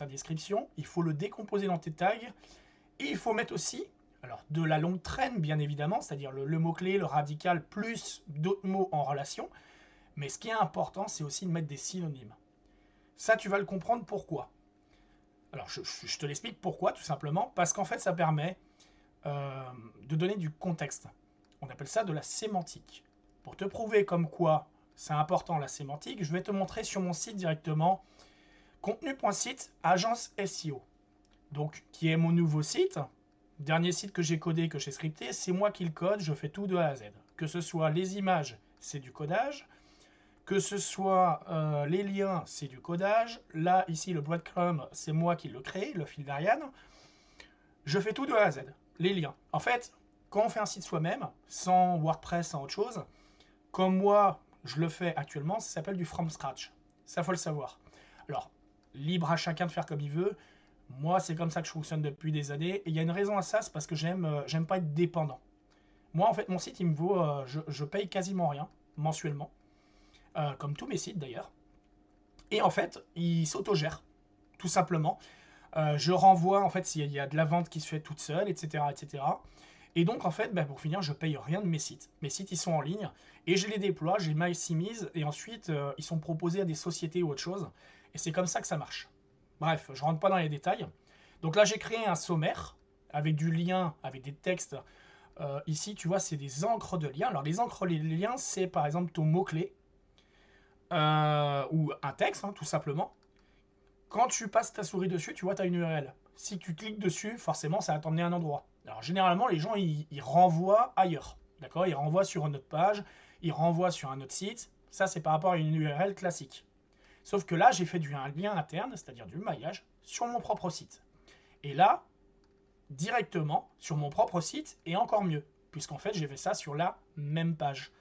ta description, il faut le décomposer dans tes tags, et il faut mettre aussi, alors de la longue traîne bien évidemment, c'est-à-dire le mot-clé, le radical, plus d'autres mots en relation, mais ce qui est important, c'est aussi de mettre des synonymes. Ça, tu vas le comprendre pourquoi. Alors, je te l'explique pourquoi, tout simplement, parce qu'en fait, ça permet de donner du contexte. On appelle ça de la sémantique. Pour te prouver comme quoi c'est important la sémantique, je vais te montrer sur mon site directement contenu.site agence SEO. Donc, qui est mon nouveau site. Dernier site que j'ai codé, que j'ai scripté, c'est moi qui le code, je fais tout de A à Z. Que ce soit les images, c'est du codage. Que ce soit les liens, c'est du codage. Là, ici, le breadcrumb, c'est moi qui le crée, le fil d'Ariane. Je fais tout de A à Z. Les liens. En fait, quand on fait un site soi-même, sans WordPress, sans autre chose, comme moi, je le fais actuellement, ça s'appelle du from scratch. Ça, faut le savoir. Alors, libre à chacun de faire comme il veut. Moi, c'est comme ça que je fonctionne depuis des années. Et il y a une raison à ça, c'est parce que j'aime pas être dépendant. Moi, en fait, mon site, il me vaut, je paye quasiment rien mensuellement, comme tous mes sites d'ailleurs. Et en fait, il s'autogère, tout simplement. Je renvoie, en fait, s'il y a de la vente qui se fait toute seule, etc., etc. Et donc, en fait, pour finir, je paye rien de mes sites. Mes sites, ils sont en ligne et je les déploie, je les maximise et ensuite, ils sont proposés à des sociétés ou autre chose. Et c'est comme ça que ça marche. Bref, je rentre pas dans les détails. Donc là, j'ai créé un sommaire avec du lien, avec des textes. Ici, tu vois, c'est des encres de liens. Alors, les liens, c'est par exemple ton mot-clé ou un texte, hein, tout simplement. Quand tu passes ta souris dessus, tu vois, tu as une URL. Si tu cliques dessus, forcément, ça va t'emmener à un endroit. Alors, généralement, les gens, ils renvoient ailleurs. D'accord. Ils renvoient sur une autre page, ils renvoient sur un autre site. Ça, c'est par rapport à une URL classique. Sauf que là, j'ai fait un lien interne, c'est-à-dire du maillage, sur mon propre site. Et là, directement sur mon propre site, et encore mieux, puisqu'en fait, j'ai fait ça sur la même page.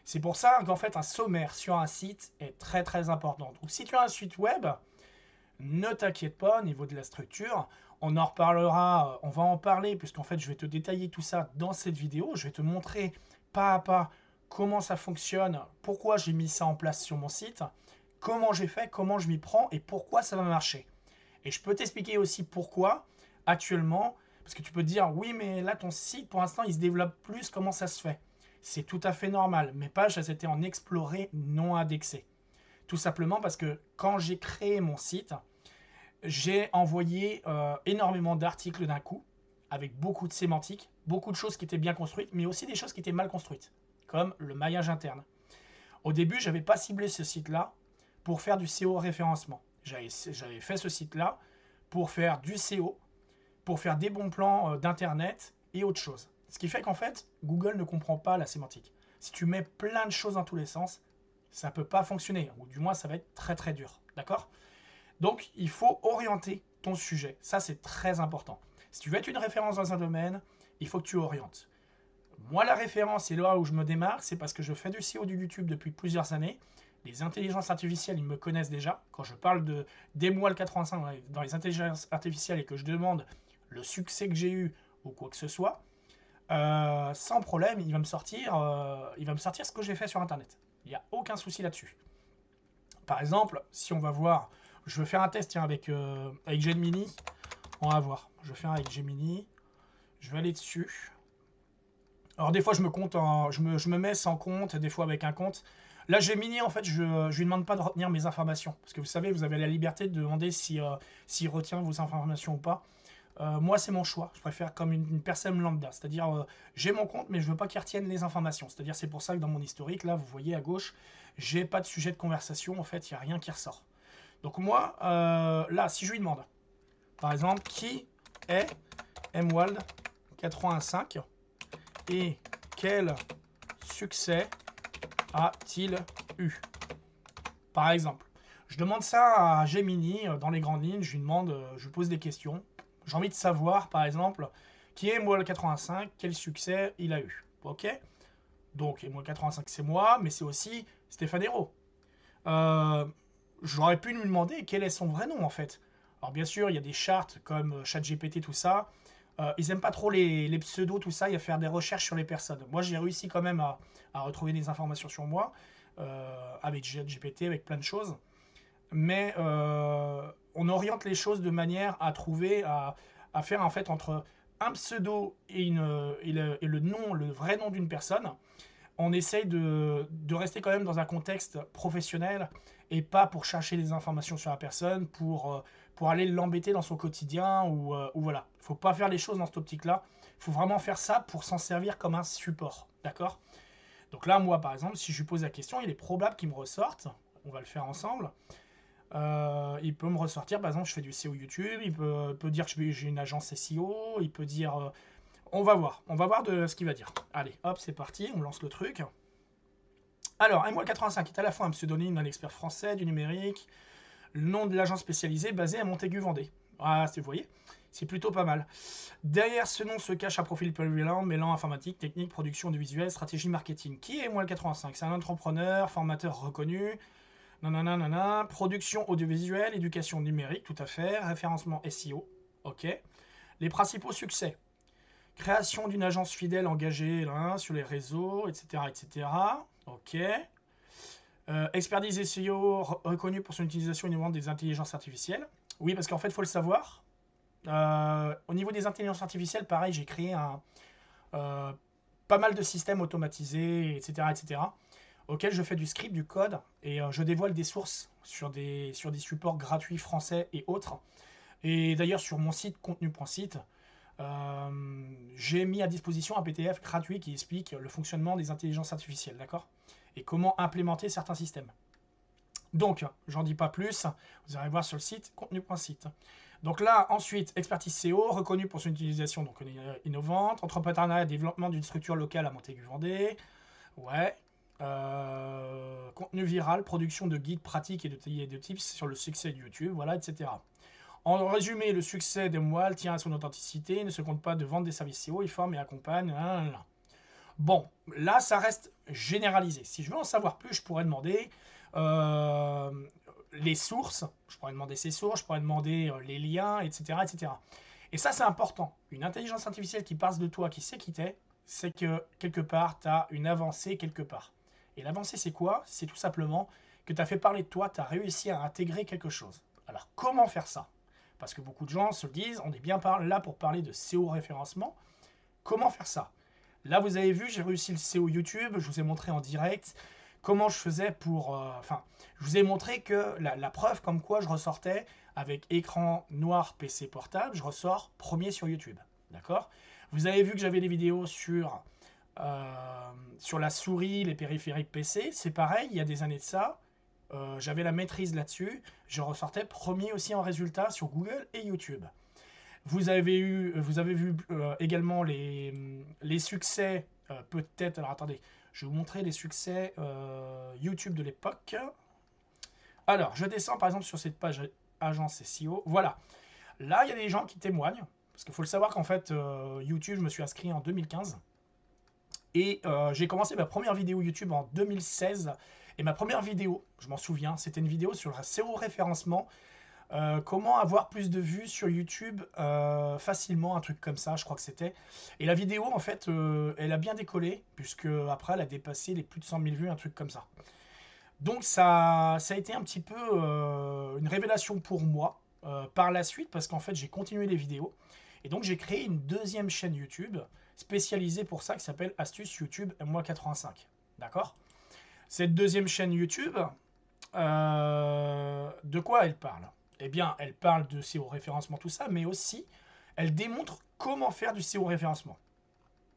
C'est pour ça qu'en fait, un sommaire sur un site est très très important. Donc, si tu as un site web, ne t'inquiète pas au niveau de la structure. On en reparlera, on va en parler, puisqu'en fait, je vais te détailler tout ça dans cette vidéo. Je vais te montrer pas à pas comment ça fonctionne, pourquoi j'ai mis ça en place sur mon site, comment j'ai fait, comment je m'y prends et pourquoi ça va marcher. Et je peux t'expliquer aussi pourquoi, actuellement, parce que tu peux te dire, oui, mais là, ton site, pour l'instant, il se développe plus, comment ça se fait? C'est tout à fait normal. Mes pages, elles étaient en exploré, non indexé. Tout simplement parce que quand j'ai créé mon site, j'ai envoyé énormément d'articles d'un coup, avec beaucoup de sémantique, beaucoup de choses qui étaient bien construites, mais aussi des choses qui étaient mal construites, comme le maillage interne. Au début, je n'avais pas ciblé ce site-là pour faire du SEO référencement. J'avais fait ce site-là pour faire du SEO, pour faire des bons plans d'internet et autre chose. Ce qui fait qu'en fait, Google ne comprend pas la sémantique. Si tu mets plein de choses dans tous les sens, ça ne peut pas fonctionner, ou du moins ça va être très très dur. D'accord? Donc il faut orienter ton sujet. Ça, c'est très important. Si tu veux être une référence dans un domaine, il faut que tu orientes. Moi, la référence, et là où je me démarque, c'est parce que je fais du SEO du YouTube depuis plusieurs années. Les intelligences artificielles, ils me connaissent déjà. Quand je parle de d'Emual 85 dans les intelligences artificielles et que je demande le succès que j'ai eu ou quoi que ce soit, sans problème, il va me sortir ce que j'ai fait sur Internet. Il n'y a aucun souci là-dessus. Par exemple, si on va voir, je vais faire un test tiens, avec Gemini. On va voir. Je vais faire avec Gemini. Je vais aller dessus. Alors des fois je me mets sans compte, des fois avec un compte. Là Gemini en fait je lui demande pas de retenir mes informations. Parce que vous savez, vous avez la liberté de demander s'il retient vos informations ou pas. Moi c'est mon choix, je préfère comme une personne lambda. C'est-à-dire j'ai mon compte mais je veux pas qu'il retienne les informations. C'est-à-dire c'est pour ça que dans mon historique, là vous voyez à gauche, j'ai pas de sujet de conversation, en fait il n'y a rien qui ressort. Donc moi, là si je lui demande, par exemple, qui est Mwald 85 et quel succès a-t-il eu? Par exemple, je demande ça à Gemini dans les grandes lignes, je lui demande, je lui pose des questions. J'ai envie de savoir, par exemple, qui est moi le 85, quel succès il a eu. Ok? Donc, et moi le 85 c'est moi, mais c'est aussi Stéphane Hérault. J'aurais pu lui demander quel est son vrai nom en fait. Alors bien sûr, il y a des chartes comme ChatGPT, tout ça. Ils aiment pas trop les pseudos, tout ça, et à faire des recherches sur les personnes. Moi, j'ai réussi quand même à retrouver des informations sur moi, avec ChatGPT, avec plein de choses. Mais on oriente les choses de manière à trouver, à faire en fait entre un pseudo et le nom, le vrai nom d'une personne. On essaye de rester quand même dans un contexte professionnel et pas pour chercher des informations sur la personne, pour aller l'embêter dans son quotidien ou voilà. Il ne faut pas faire les choses dans cette optique-là. Il faut vraiment faire ça pour s'en servir comme un support. D'accord? Donc là, moi, par exemple, si je lui pose la question, il est probable qu'il me ressorte. On va le faire ensemble. Il peut me ressortir, par exemple, je fais du SEO YouTube. Il peut dire que j'ai une agence SEO. Il peut dire... on va voir de ce qu'il va dire. Allez, hop, c'est parti, on lance le truc. Alors, MWall85 est à la fois un pseudonyme d'un expert français du numérique, le nom de l'agence spécialisée basée à Montaigu-Vendée. Ah, vous voyez, c'est plutôt pas mal. Derrière ce nom se cache un profil polyvalent mêlant informatique, technique, production de visuels, stratégie marketing. Qui est MWall85? C'est un entrepreneur, formateur reconnu, nanana, production audiovisuelle, éducation numérique, tout à fait, référencement SEO, ok. Les principaux succès: création d'une agence fidèle engagée là, sur les réseaux, etc. etc. Ok. Expertise SEO reconnue pour son utilisation innovante des intelligences artificielles. Oui, parce qu'en fait, il faut le savoir. Au niveau des intelligences artificielles, pareil, j'ai créé euh, pas mal de systèmes automatisés, etc., etc., auxquels je fais du script, du code, et je dévoile des sources sur des supports gratuits français et autres. Et d'ailleurs, sur mon site contenu.site, j'ai mis à disposition un PDF gratuit qui explique le fonctionnement des intelligences artificielles, d'accord? Et comment implémenter certains systèmes. Donc, j'en dis pas plus, vous allez voir sur le site contenu.site. Donc là, ensuite, expertise SEO, reconnue pour son utilisation donc, innovante, entrepreneuriat et développement d'une structure locale à Montaigu-Vendée, ouais. Contenu viral, production de guides pratiques et de tips sur le succès de YouTube, voilà, etc. En résumé, le succès des Moelle tient à son authenticité, ne se compte pas de vendre des services SEO, il forme et accompagne. Bon, là, ça reste généralisé. Si je veux en savoir plus, je pourrais demander les sources, je pourrais demander ses sources, je pourrais demander les liens, etc., etc. Et ça, c'est important. Une intelligence artificielle qui passe de toi, qui sait qui t'es, c'est que quelque part, tu as une avancée quelque part. Et l'avancée, c'est quoi? C'est tout simplement que tu as fait parler de toi, tu as réussi à intégrer quelque chose. Alors, comment faire ça? Parce que beaucoup de gens se le disent, on est bien là pour parler de SEO référencement. Comment faire ça? Là, vous avez vu, j'ai réussi le SEO YouTube, je vous ai montré en direct comment je faisais pour... Enfin, je vous ai montré que la preuve comme quoi je ressortais avec écran noir PC portable, je ressors premier sur YouTube. D'accord? Vous avez vu que j'avais des vidéos sur la souris, les périphériques PC. C'est pareil, il y a des années de ça. J'avais la maîtrise là-dessus. Je ressortais premier aussi en résultat sur Google et YouTube. Vous avez vu également les succès, peut-être. Alors attendez, je vais vous montrer les succès YouTube de l'époque. Alors, je descends par exemple sur cette page agence SEO. Voilà. Là, il y a des gens qui témoignent. Parce qu'il faut le savoir qu'en fait, YouTube, je me suis inscrit en 2015. Et j'ai commencé ma première vidéo YouTube en 2016. Et ma première vidéo, je m'en souviens, c'était une vidéo sur le SEO référencement. Comment avoir plus de vues sur YouTube facilement, un truc comme ça, je crois que c'était. Et la vidéo, en fait, elle a bien décollé, puisque après, elle a dépassé les plus de 100 000 vues, un truc comme ça. Donc ça a été un petit peu une révélation pour moi par la suite, parce qu'en fait, j'ai continué les vidéos. Et donc, j'ai créé une deuxième chaîne YouTube spécialisée pour ça, qui s'appelle Astuce YouTube MWall85. D'accord? Cette deuxième chaîne YouTube, de quoi elle parle? Eh bien, elle parle de SEO référencement, tout ça, mais aussi, elle démontre comment faire du SEO référencement.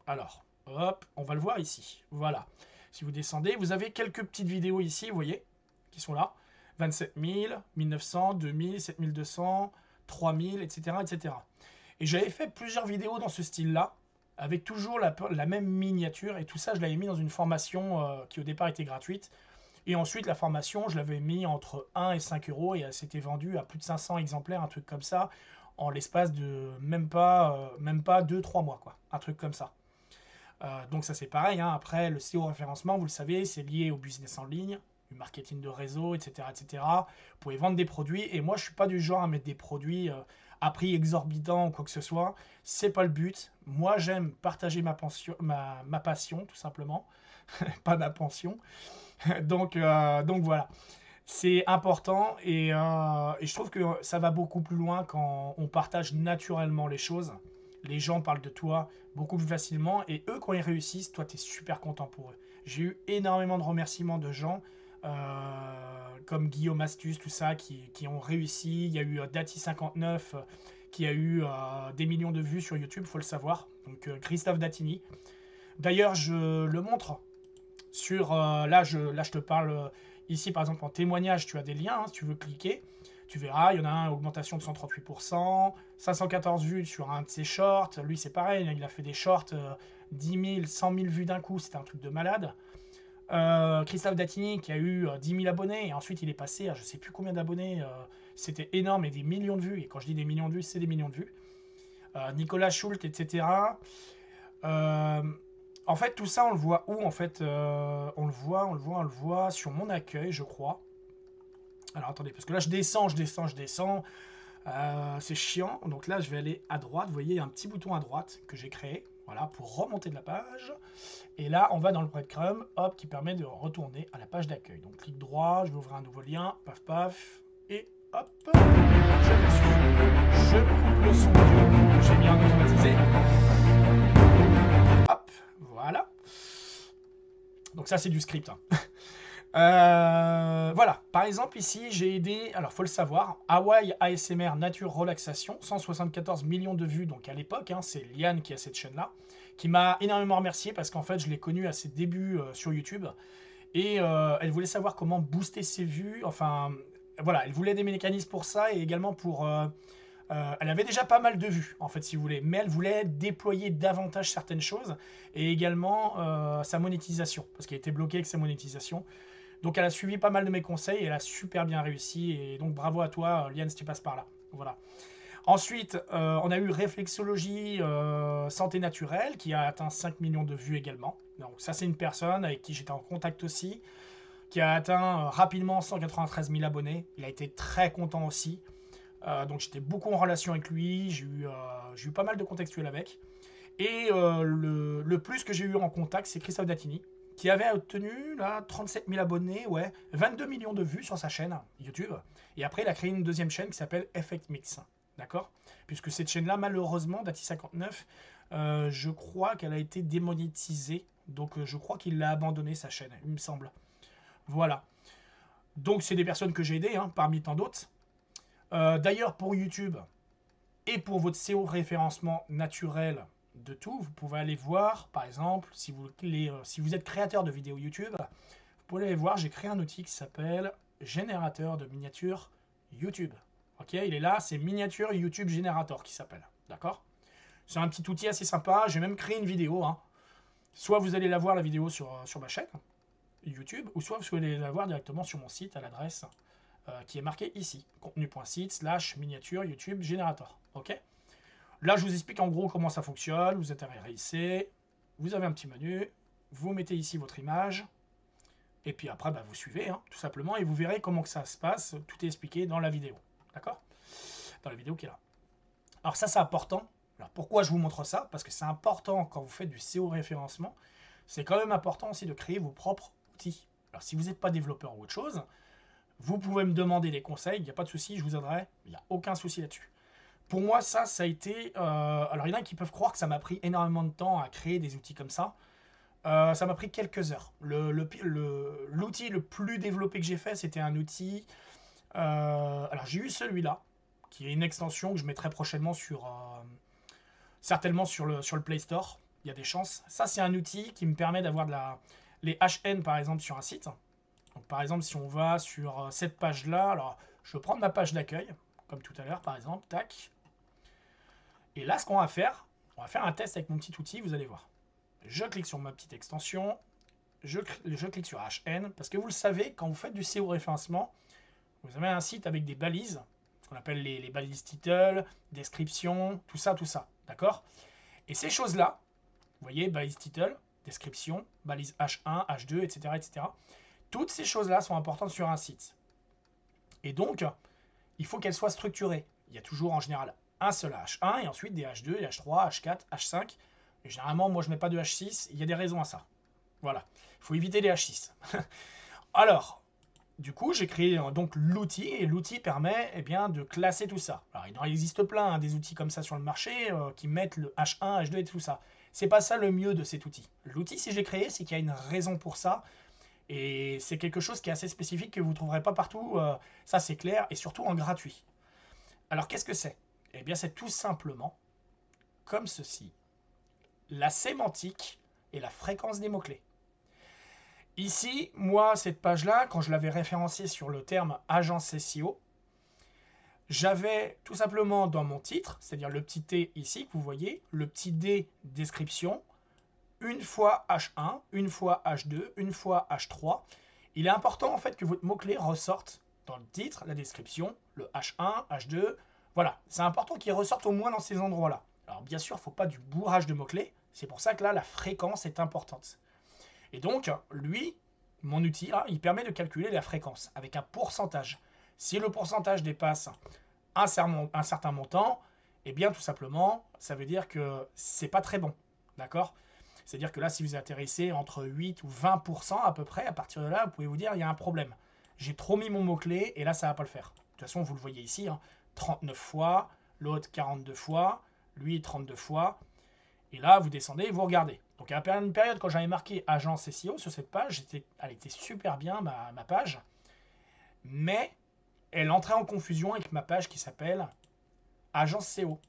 Alors, hop, on va le voir ici. Voilà. Si vous descendez, vous avez quelques petites vidéos ici, vous voyez, qui sont là. 27 000, 1900, 2000, 7200, 3000, etc., etc. Et j'avais fait plusieurs vidéos dans ce style-là, avec toujours la même miniature, et tout ça, je l'avais mis dans une formation qui au départ était gratuite. Et ensuite, la formation, je l'avais mis entre 1 et 5 euros, et elle s'était vendue à plus de 500 exemplaires, un truc comme ça, en l'espace de même pas 2-3 mois, quoi. Un truc comme ça. Donc ça c'est pareil, hein. Après le SEO référencement, vous le savez, c'est lié au business en ligne, du marketing de réseau, etc., etc. Vous pouvez vendre des produits, et moi je suis pas du genre à mettre des produits à prix exorbitant ou quoi que ce soit. C'est pas le but. Moi j'aime partager ma passion, tout simplement, pas ma pension. Donc voilà. C'est important et je trouve que ça va beaucoup plus loin quand on partage naturellement les choses. Les gens parlent de toi beaucoup plus facilement et eux, quand ils réussissent, toi, tu es super content pour eux. J'ai eu énormément de remerciements de gens comme Guillaume Astuce, tout ça, qui ont réussi. Il y a eu Dati59 qui a eu des millions de vues sur YouTube, faut le savoir. Donc Christophe Datini. D'ailleurs, je le montre sur là je te parle ici par exemple en témoignage, tu as des liens, hein, si tu veux cliquer, tu verras, il y en a un augmentation de 138%, 514 vues sur un de ses shorts, lui c'est pareil, il a fait des shorts 10 000, 100 000 vues d'un coup, c'était un truc de malade. Christophe Datini qui a eu 10 000 abonnés et ensuite il est passé à je sais plus combien d'abonnés, c'était énorme et des millions de vues, et quand je dis des millions de vues, c'est des millions de vues. Nicolas Schult, etc. Euh, En fait, tout ça, on le voit où? En fait, on le voit sur mon accueil, je crois. Alors, attendez, parce que là, je descends. C'est chiant. Donc là, je vais aller à droite. Vous voyez, il y a un petit bouton à droite que j'ai créé. Voilà, pour remonter de la page. Et là, on va dans le breadcrumb, hop, qui permet de retourner à la page d'accueil. Donc, clic droit, je vais ouvrir un nouveau lien. Paf, paf. Et hop, je me suis. Je coupe le son que j'ai bien automatisé. Hop, voilà. Donc ça, c'est du script. Hein. Voilà, par exemple ici j'ai aidé, alors faut le savoir, Hawaii ASMR Nature Relaxation, 174 millions de vues donc à l'époque, hein, c'est Liane qui a cette chaîne là, qui m'a énormément remercié parce qu'en fait je l'ai connue à ses débuts sur YouTube et elle voulait savoir comment booster ses vues, enfin voilà, elle voulait des mécanismes pour ça et également pour... elle avait déjà pas mal de vues, en fait, si vous voulez, mais elle voulait déployer davantage certaines choses et également sa monétisation, parce qu'elle était bloquée avec sa monétisation. Donc elle a suivi pas mal de mes conseils et elle a super bien réussi. Et donc bravo à toi, Liane, si tu passes par là. Voilà. Ensuite, on a eu Réflexologie Santé Naturelle qui a atteint 5 millions de vues également. Donc ça, c'est une personne avec qui j'étais en contact aussi, qui a atteint rapidement 193 000 abonnés. Il a été très content aussi. Donc j'étais beaucoup en relation avec lui. J'ai eu pas mal de contextuels avec. Et le plus que j'ai eu en contact, c'est Christophe Datini, qui avait obtenu là, 37 000 abonnés, ouais, 22 millions de vues sur sa chaîne YouTube. Et après, il a créé une deuxième chaîne qui s'appelle Effect Mix. D'accord? Puisque cette chaîne-là, malheureusement, Dati59, je crois qu'elle a été démonétisée. Donc je crois qu'il l'a abandonné sa chaîne, il me semble. Voilà. Donc c'est des personnes que j'ai aidées, hein, parmi tant d'autres. D'ailleurs, pour YouTube, et pour votre SEO référencement naturel de tout, vous pouvez aller voir, par exemple, si vous êtes créateur de vidéos YouTube, vous pouvez aller voir, j'ai créé un outil qui s'appelle Générateur de miniatures YouTube. Ok, il est là, c'est Miniature YouTube Generator qui s'appelle. D'accord? C'est un petit outil assez sympa, j'ai même créé une vidéo. Hein. Soit vous allez la voir la vidéo sur ma chaîne YouTube, ou soit vous allez la voir directement sur mon site à l'adresse qui est marquée ici, contenu.site/miniature YouTube Generator. Ok? Là, je vous explique en gros comment ça fonctionne. Vous atterrissez, vous avez un petit menu, vous mettez ici votre image, et puis après, bah, vous suivez, hein, tout simplement, et vous verrez comment que ça se passe. Tout est expliqué dans la vidéo. D'accord? Dans la vidéo qui est là. Alors ça, c'est important. Alors pourquoi je vous montre ça? Parce que c'est important quand vous faites du SEO référencement. C'est quand même important aussi de créer vos propres outils. Alors si vous n'êtes pas développeur ou autre chose, vous pouvez me demander des conseils, il n'y a pas de souci, je vous aiderai, il n'y a aucun souci là-dessus. Pour moi, ça a été... alors, il y en a qui peuvent croire que ça m'a pris énormément de temps à créer des outils comme ça. Ça m'a pris quelques heures. L'outil le plus développé que j'ai fait, c'était un outil... alors, j'ai eu celui-là, qui est une extension que je mettrai prochainement certainement sur le Play Store. Il y a des chances. Ça, c'est un outil qui me permet d'avoir les HN, par exemple, sur un site. Donc, par exemple, si on va sur cette page-là, alors, je vais prendre ma page d'accueil, comme tout à l'heure, par exemple, tac. Et là, ce qu'on va faire, on va faire un test avec mon petit outil, vous allez voir. Je clique sur ma petite extension, je clique sur HN, parce que vous le savez, quand vous faites du SEO référencement, vous avez un site avec des balises, ce qu'on appelle les balises title, description, tout ça, d'accord? Et ces choses-là, vous voyez, balise title, description, balise H1, H2, etc., etc., toutes ces choses-là sont importantes sur un site. Et donc, il faut qu'elles soient structurées. Il y a toujours en général un seul H1 et ensuite des H2, des H3, H4, H5. Et généralement, moi, je ne mets pas de H6. Il y a des raisons à ça. Voilà. Il faut éviter les H6. Alors, Du coup, j'ai créé donc l'outil, et l'outil permet bien de classer tout ça. Alors, il en existe plein, des outils comme ça sur le marché qui mettent le H1, H2 et tout ça. C'est pas ça le mieux de cet outil. L'outil, si j'ai créé, c'est qu'il y a une raison pour ça, et c'est quelque chose qui est assez spécifique que vous ne trouverez pas partout, ça c'est clair, et surtout en gratuit. Alors, qu'est-ce que c'est? Eh bien, c'est tout simplement comme ceci. La sémantique et la fréquence des mots-clés. Ici, moi, cette page-là, quand je l'avais référenciée sur le terme agence SEO, j'avais tout simplement dans mon titre, c'est-à-dire le petit T ici que vous voyez, le petit D description, une fois H1, une fois H2, une fois H3. Il est important en fait que votre mot-clé ressorte dans le titre, la description, le H1, H2. Voilà, c'est important qu'il ressorte au moins dans ces endroits-là. Alors bien sûr, il ne faut pas du bourrage de mots-clés, c'est pour ça que là, la fréquence est importante. Et donc, lui, mon outil, là, il permet de calculer la fréquence avec un pourcentage. Si le pourcentage dépasse un certain montant, eh bien, tout simplement, ça veut dire que c'est pas très bon. D'accord? C'est-à-dire que là, si vous atterrissez entre 8 ou 20% à peu près, à partir de là, vous pouvez vous dire, il y a un problème. J'ai trop mis mon mot-clé et là, ça va pas le faire. De toute façon, vous le voyez ici, 39 fois, l'autre 42 fois, lui 32 fois. Et là, vous descendez et vous regardez. Donc, à une période, quand j'avais marqué agence SEO sur cette page, elle était super bien, ma page. Mais elle entrait en confusion avec ma page qui s'appelle agence SEO,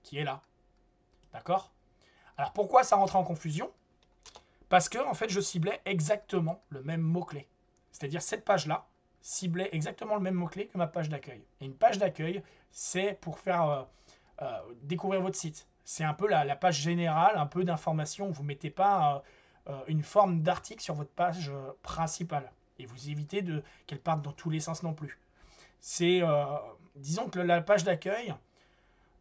qui est là. D'accord? Alors, pourquoi ça rentrait en confusion? Parce que, en fait, je ciblais exactement le même mot-clé. C'est-à-dire, cette page-là ciblait exactement le même mot-clé que ma page d'accueil. Et une page d'accueil, c'est pour faire découvrir votre site. C'est un peu la page générale, un peu d'information. Vous ne mettez pas une forme d'article sur votre page principale. Et vous évitez qu'elle parte dans tous les sens non plus. C'est, disons que la page d'accueil,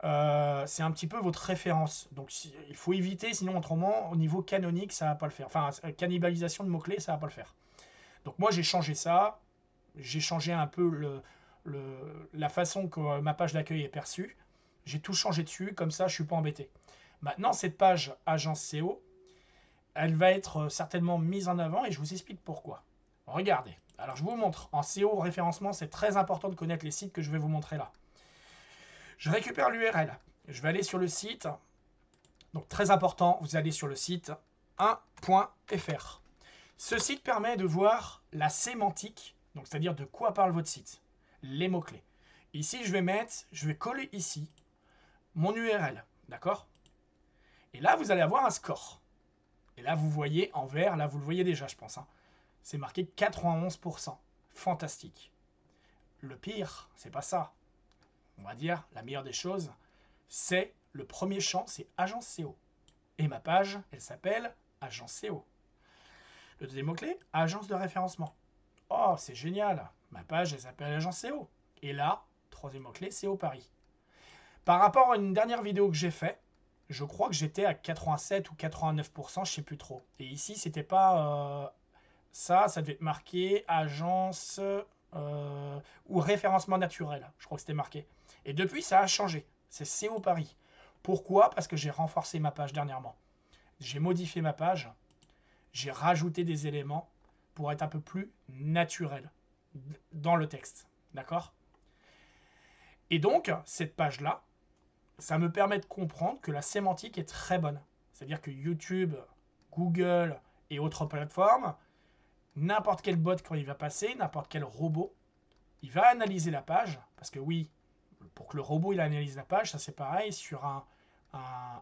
c'est un petit peu votre référence. Donc il faut éviter, sinon autrement, au niveau canonique, ça ne va pas le faire. Enfin, cannibalisation de mots-clés, ça ne va pas le faire. Donc moi, j'ai changé ça. J'ai changé un peu la façon que ma page d'accueil est perçue. J'ai tout changé dessus, comme ça je ne suis pas embêté. Maintenant, cette page agence SEO, elle va être certainement mise en avant et je vous explique pourquoi. Regardez. Alors je vous montre. En SEO référencement, c'est très important de connaître les sites que je vais vous montrer là. Je récupère l'URL. Je vais aller sur le site. Donc très important, vous allez sur le site 1.fr. Ce site permet de voir la sémantique, donc c'est-à-dire de quoi parle votre site, les mots-clés. Ici, je vais coller ici mon URL, d'accord? Et là, vous allez avoir un score. Et là, vous voyez en vert, là, vous le voyez déjà, je pense. C'est marqué 91%. Fantastique. Le pire, c'est pas ça. On va dire, la meilleure des choses, c'est le premier champ, c'est agence SEO. Et ma page, elle s'appelle agence SEO. Le deuxième mot-clé, agence de référencement. Oh, c'est génial. Ma page, elle s'appelle agence SEO. Et là, troisième mot-clé, SEO Paris. Par rapport à une dernière vidéo que j'ai faite, je crois que j'étais à 87 ou 89%, je ne sais plus trop. Et ici, c'était pas ça devait être marqué agence ou référencement naturel. Je crois que c'était marqué. Et depuis, ça a changé. C'est SEO Paris. Pourquoi? Parce que j'ai renforcé ma page dernièrement. J'ai modifié ma page. J'ai rajouté des éléments pour être un peu plus naturel dans le texte. D'accord? Et donc, cette page-là, ça me permet de comprendre que la sémantique est très bonne. C'est-à-dire que YouTube, Google et autres plateformes, n'importe quel bot quand il va passer, n'importe quel robot, il va analyser la page, parce que oui, pour que le robot il analyse la page, ça c'est pareil, sur un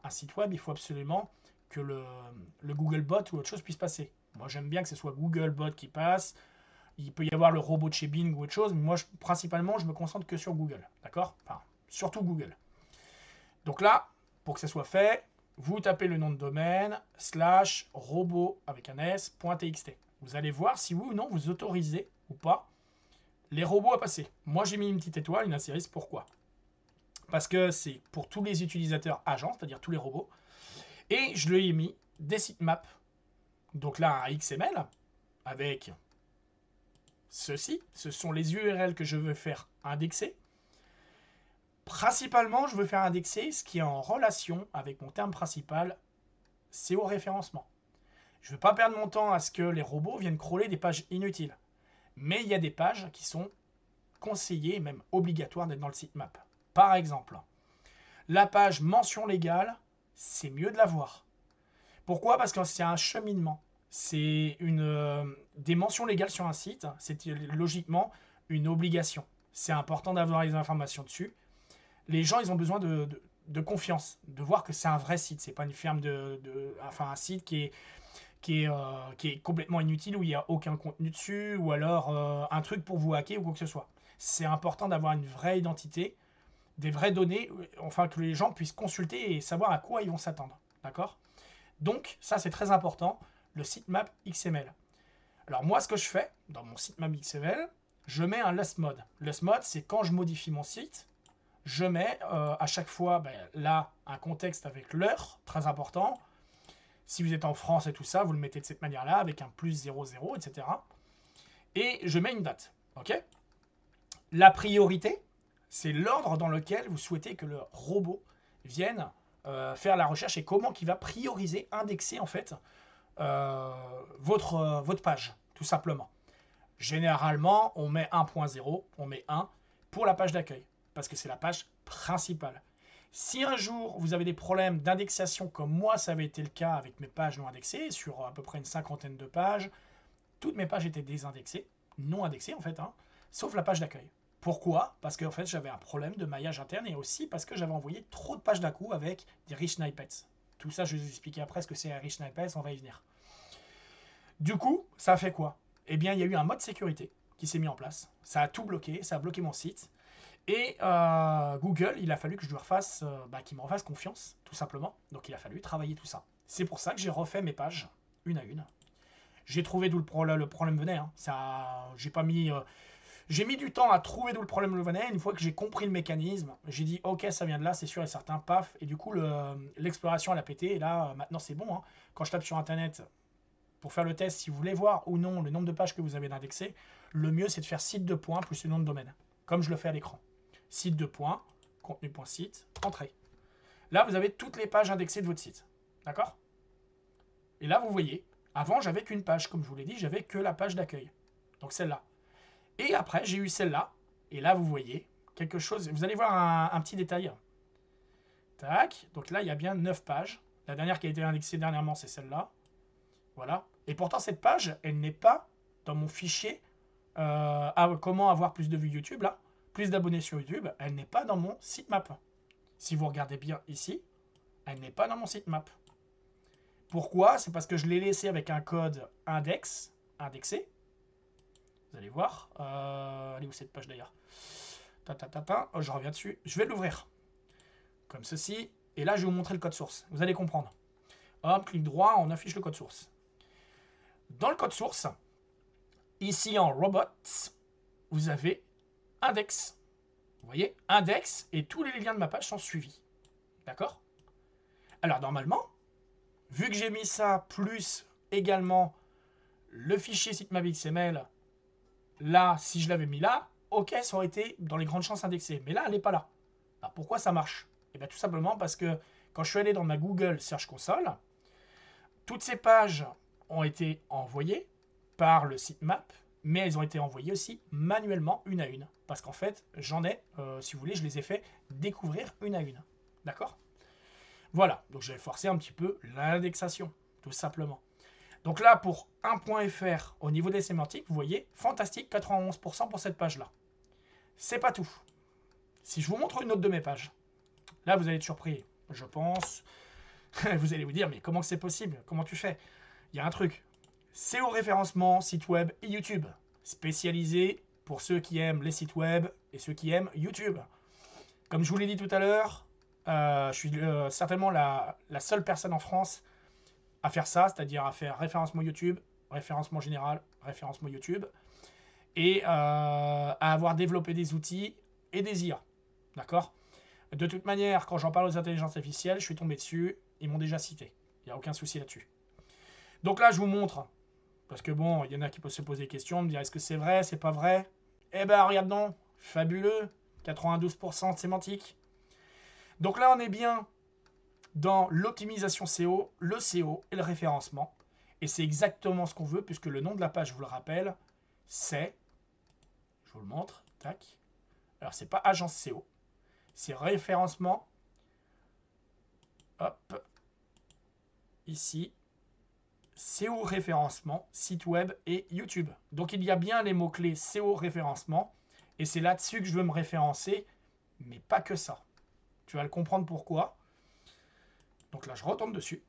site web, il faut absolument que le Google bot ou autre chose puisse passer. Moi j'aime bien que ce soit Google bot qui passe, il peut y avoir le robot de chez Bing ou autre chose, mais moi principalement je me concentre que sur Google, d'accord? Enfin, surtout Google. Donc là, pour que ça soit fait, vous tapez le nom de domaine / robot avec un s.txt. Vous allez voir si oui ou non vous autorisez ou pas les robots à passer. Moi j'ai mis une petite étoile, une astérisque, pourquoi? Parce que c'est pour tous les utilisateurs agents, c'est-à-dire tous les robots. Et je lui ai mis des sitemaps. Donc là un XML avec ceci. Ce sont les URL que je veux faire indexer. Principalement, je veux faire indexer ce qui est en relation avec mon terme principal, SEO référencement. Je ne veux pas perdre mon temps à ce que les robots viennent crawler des pages inutiles. Mais il y a des pages qui sont conseillées, même obligatoires d'être dans le sitemap. Par exemple, la page mention légale, c'est mieux de l'avoir. Pourquoi? Parce que c'est un cheminement. C'est des mentions légales sur un site, c'est logiquement une obligation. C'est important d'avoir les informations dessus. Les gens, ils ont besoin de confiance, de voir que c'est un vrai site. C'est pas une ferme enfin un site qui est complètement inutile, où il n'y a aucun contenu dessus, ou alors un truc pour vous hacker ou quoi que ce soit. C'est important d'avoir une vraie identité, des vraies données, enfin que les gens puissent consulter et savoir à quoi ils vont s'attendre. D'accord? Donc, ça c'est très important, le sitemap XML. Alors moi, ce que je fais dans mon sitemap XML, je mets un last mode. Last mode, c'est quand je modifie mon site, je mets à chaque fois là un contexte avec l'heure, très important. Si vous êtes en France et tout ça, vous le mettez de cette manière-là, avec un plus 00, etc. Et je mets une date. Ok? La priorité, c'est l'ordre dans lequel vous souhaitez que le robot vienne faire la recherche et comment il va prioriser, indexer en fait votre page, tout simplement. Généralement, on met 1.0, on met 1 pour la page d'accueil, parce que c'est la page principale. Si un jour vous avez des problèmes d'indexation, comme moi ça avait été le cas avec mes pages non indexées, sur à peu près une cinquantaine de pages, toutes mes pages étaient désindexées, non indexées en fait, sauf la page d'accueil. Pourquoi? Parce que en fait, j'avais un problème de maillage interne et aussi parce que j'avais envoyé trop de pages d'un coup avec des rich snippets. Tout ça, je vais vous expliquer après ce que c'est un rich snippets, on va y venir. Du coup, ça a fait quoi? Eh bien, il y a eu un mode sécurité qui s'est mis en place. Ça a tout bloqué, ça a bloqué mon site. Et Google, il a fallu que je lui refasse, qu'il me refasse confiance, tout simplement. Donc il a fallu travailler tout ça. C'est pour ça que j'ai refait mes pages, une à une. J'ai trouvé d'où le problème venait. J'ai mis du temps à trouver d'où le problème venait. Une fois que j'ai compris le mécanisme, j'ai dit ok, ça vient de là, c'est sûr et certain, paf. Et du coup, l'exploration elle a pété. Et là, maintenant c'est bon. Quand je tape sur internet pour faire le test, si vous voulez voir ou non le nombre de pages que vous avez d'indexées, le mieux c'est de faire site de points plus le nom de domaine, comme je le fais à l'écran. Site de points, contenu.site, entrée. Là, vous avez toutes les pages indexées de votre site. D'accord? Et là, vous voyez, avant, j'avais qu'une page. Comme je vous l'ai dit, j'avais que la page d'accueil. Donc celle-là. Et après, j'ai eu celle-là. Et là, vous voyez quelque chose. Vous allez voir un petit détail. Tac. Donc là, il y a bien 9 pages. La dernière qui a été indexée dernièrement, c'est celle-là. Voilà. Et pourtant, cette page, elle n'est pas dans mon fichier comment avoir plus de vues YouTube, là. Plus d'abonnés sur YouTube. Elle n'est pas dans mon sitemap. Si vous regardez bien ici, elle n'est pas dans mon sitemap. Pourquoi? C'est parce que je l'ai laissé avec un code indexé. Vous allez voir. Elle est où cette page d'ailleurs? Je reviens dessus. Je vais l'ouvrir. Comme ceci. Et là, je vais vous montrer le code source. Vous allez comprendre. Hop, clic droit, on affiche le code source. Dans le code source, ici en robots, vous avez index. Vous voyez, index et tous les liens de ma page sont suivis. D'accord? Alors normalement, vu que j'ai mis ça plus également le fichier sitemap XML, là, si je l'avais mis là, ok, ça aurait été dans les grandes chances indexé. Mais là, elle n'est pas là. Alors pourquoi ça marche? Et bien tout simplement parce que quand je suis allé dans ma Google Search Console, toutes ces pages ont été envoyées par le sitemap, mais elles ont été envoyées aussi manuellement une à une. Parce qu'en fait, j'en ai, si vous voulez, je les ai fait découvrir une à une. D'accord? Voilà, donc j'ai forcé un petit peu l'indexation, tout simplement. Donc là, pour 1.fr, au niveau des sémantiques, vous voyez, fantastique, 91% pour cette page-là. C'est pas tout. Si je vous montre une autre de mes pages, là, vous allez être surpris, je pense. Vous allez vous dire, mais comment c'est possible? Comment tu fais? Il y a un truc. SEO référencement, site web et YouTube. Spécialisé pour ceux qui aiment les sites web et ceux qui aiment YouTube. Comme je vous l'ai dit tout à l'heure, je suis certainement la seule personne en France à faire ça, c'est-à-dire à faire référencement YouTube, référencement général, référencement YouTube, et à avoir développé des outils et des IA. D'accord? De toute manière, quand j'en parle aux intelligences artificielles, je suis tombé dessus, ils m'ont déjà cité. Il n'y a aucun souci là-dessus. Donc là, je vous montre, parce que bon, il y en a qui peuvent se poser des questions, me dire est-ce que c'est vrai, c'est pas vrai? Eh ben, regarde donc, fabuleux, 92% de sémantique. Donc là, on est bien dans l'optimisation SEO, le SEO et le référencement. Et c'est exactement ce qu'on veut, puisque le nom de la page, je vous le rappelle, c'est Je vous le montre. Tac. Alors, c'est pas agence SEO. C'est référencement. Hop. Ici. SEO référencement, site web et YouTube. Donc, il y a bien les mots-clés SEO référencement. Et c'est là-dessus que je veux me référencer. Mais pas que ça. Tu vas le comprendre pourquoi. Donc là, je retombe dessus.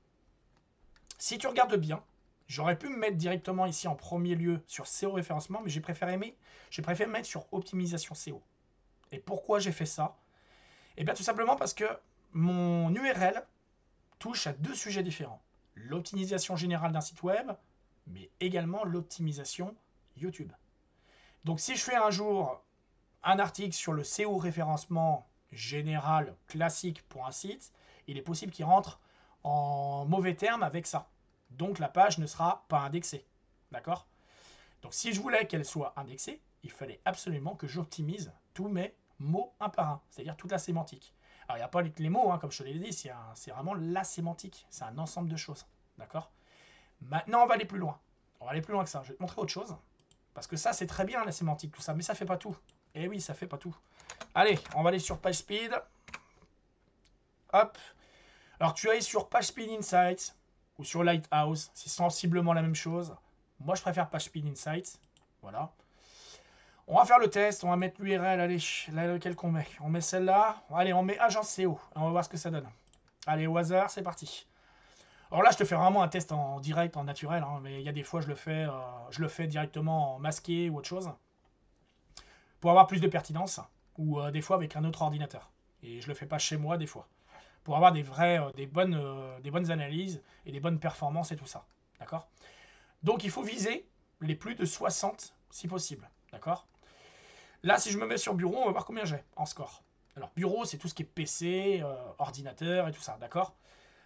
Si tu regardes bien, j'aurais pu me mettre directement ici en premier lieu sur SEO référencement, mais j'ai préféré me mettre sur optimisation SEO. Et pourquoi j'ai fait ça? Eh bien tout simplement parce que mon URL touche à deux sujets différents. L'optimisation générale d'un site web, mais également l'optimisation YouTube. Donc si je fais un jour un article sur le SEO référencement général classique pour un site, il est possible qu'il rentre en mauvais termes avec ça. Donc la page ne sera pas indexée. D'accord? Donc si je voulais qu'elle soit indexée, il fallait absolument que j'optimise tous mes mots un par un, c'est-à-dire toute la sémantique. Alors il n'y a pas les mots, hein, comme je te l'ai dit, c'est vraiment la sémantique, c'est un ensemble de choses. D'accord? Maintenant on va aller plus loin. On va aller plus loin que ça. Je vais te montrer autre chose. Parce que ça c'est très bien la sémantique, tout ça, mais ça fait pas tout. Eh oui, ça fait pas tout. Allez, on va aller sur PageSpeed. Hop. Alors tu ailles sur PageSpeed Insights ou sur Lighthouse, c'est sensiblement la même chose. Moi je préfère PageSpeed Insights. Voilà. On va faire le test, on va mettre l'URL, allez, laquelle qu'on met. On met celle-là. Allez, on met agence SEO. On va voir ce que ça donne. Allez, au hasard, c'est parti. Alors là, je te fais vraiment un test en direct, en naturel, hein, mais il y a des fois, je le fais directement en masqué ou autre chose, pour avoir plus de pertinence, ou des fois avec un autre ordinateur. Et je le fais pas chez moi des fois, pour avoir des bonnes analyses et des bonnes performances et tout ça. D'accord? Donc il faut viser les plus de 60 si possible. D'accord? Là, si je me mets sur bureau, on va voir combien j'ai en score. Alors bureau, c'est tout ce qui est PC, ordinateur et tout ça. D'accord?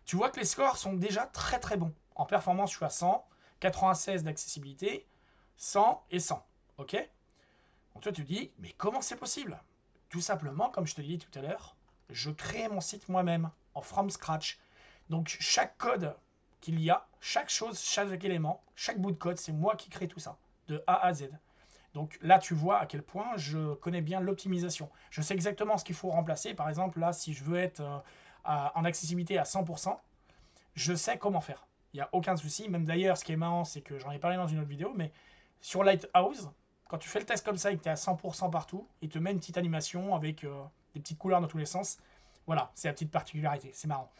Tu vois que les scores sont déjà très très bons. En performance, je suis à 100, 96 d'accessibilité, 100 et 100. Ok? Donc toi, tu te dis, mais comment c'est possible? Tout simplement, comme je te l'ai dit tout à l'heure, je crée mon site moi-même, en from scratch. Donc chaque code qu'il y a, chaque chose, chaque élément, chaque bout de code, c'est moi qui crée tout ça, de A à Z. Donc là, tu vois à quel point je connais bien l'optimisation. Je sais exactement ce qu'il faut remplacer. Par exemple, là, si je veux être en accessibilité à 100%, je sais comment faire. Il n'y a aucun souci. Même d'ailleurs, ce qui est marrant, c'est que j'en ai parlé dans une autre vidéo, mais sur Lighthouse, quand tu fais le test comme ça et que tu es à 100% partout, il te met une petite animation avec des petites couleurs dans tous les sens. Voilà, c'est la petite particularité. C'est marrant.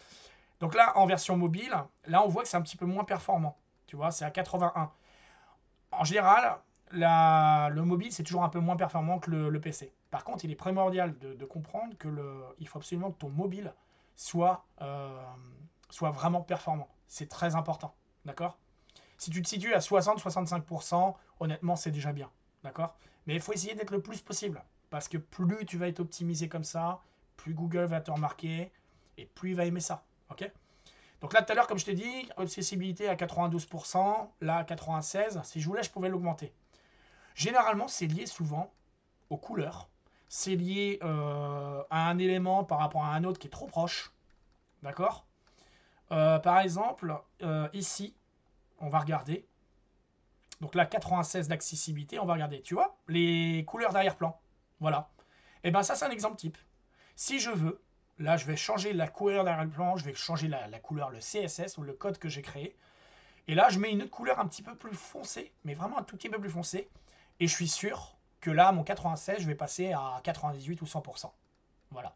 Donc là, en version mobile, là, on voit que c'est un petit peu moins performant. Tu vois, c'est à 81. En général, le mobile, c'est toujours un peu moins performant que le PC. Par contre, il est primordial de comprendre que il faut absolument que ton mobile soit vraiment performant. C'est très important. D'accord? Si tu te situes à 60-65%, honnêtement, c'est déjà bien. D'accord? Mais il faut essayer d'être le plus possible. Parce que plus tu vas être optimisé comme ça, plus Google va te remarquer et plus il va aimer ça. Ok? Donc là, tout à l'heure, comme je t'ai dit, accessibilité à 92%, là à 96%. Si je voulais, je pouvais l'augmenter. Généralement, c'est lié souvent aux couleurs. C'est lié à un élément par rapport à un autre qui est trop proche. D'accord? Par exemple, ici, on va regarder. Donc là, 96 d'accessibilité, on va regarder. Tu vois, les couleurs d'arrière-plan. Voilà. Et bien ça, c'est un exemple type. Si je veux, là, je vais changer la couleur d'arrière-plan, je vais changer la couleur, le CSS ou le code que j'ai créé. Et là, je mets une autre couleur un petit peu plus foncée, mais vraiment un tout petit peu plus foncée. Et je suis sûr que là, mon 96, je vais passer à 98 ou 100%. Voilà.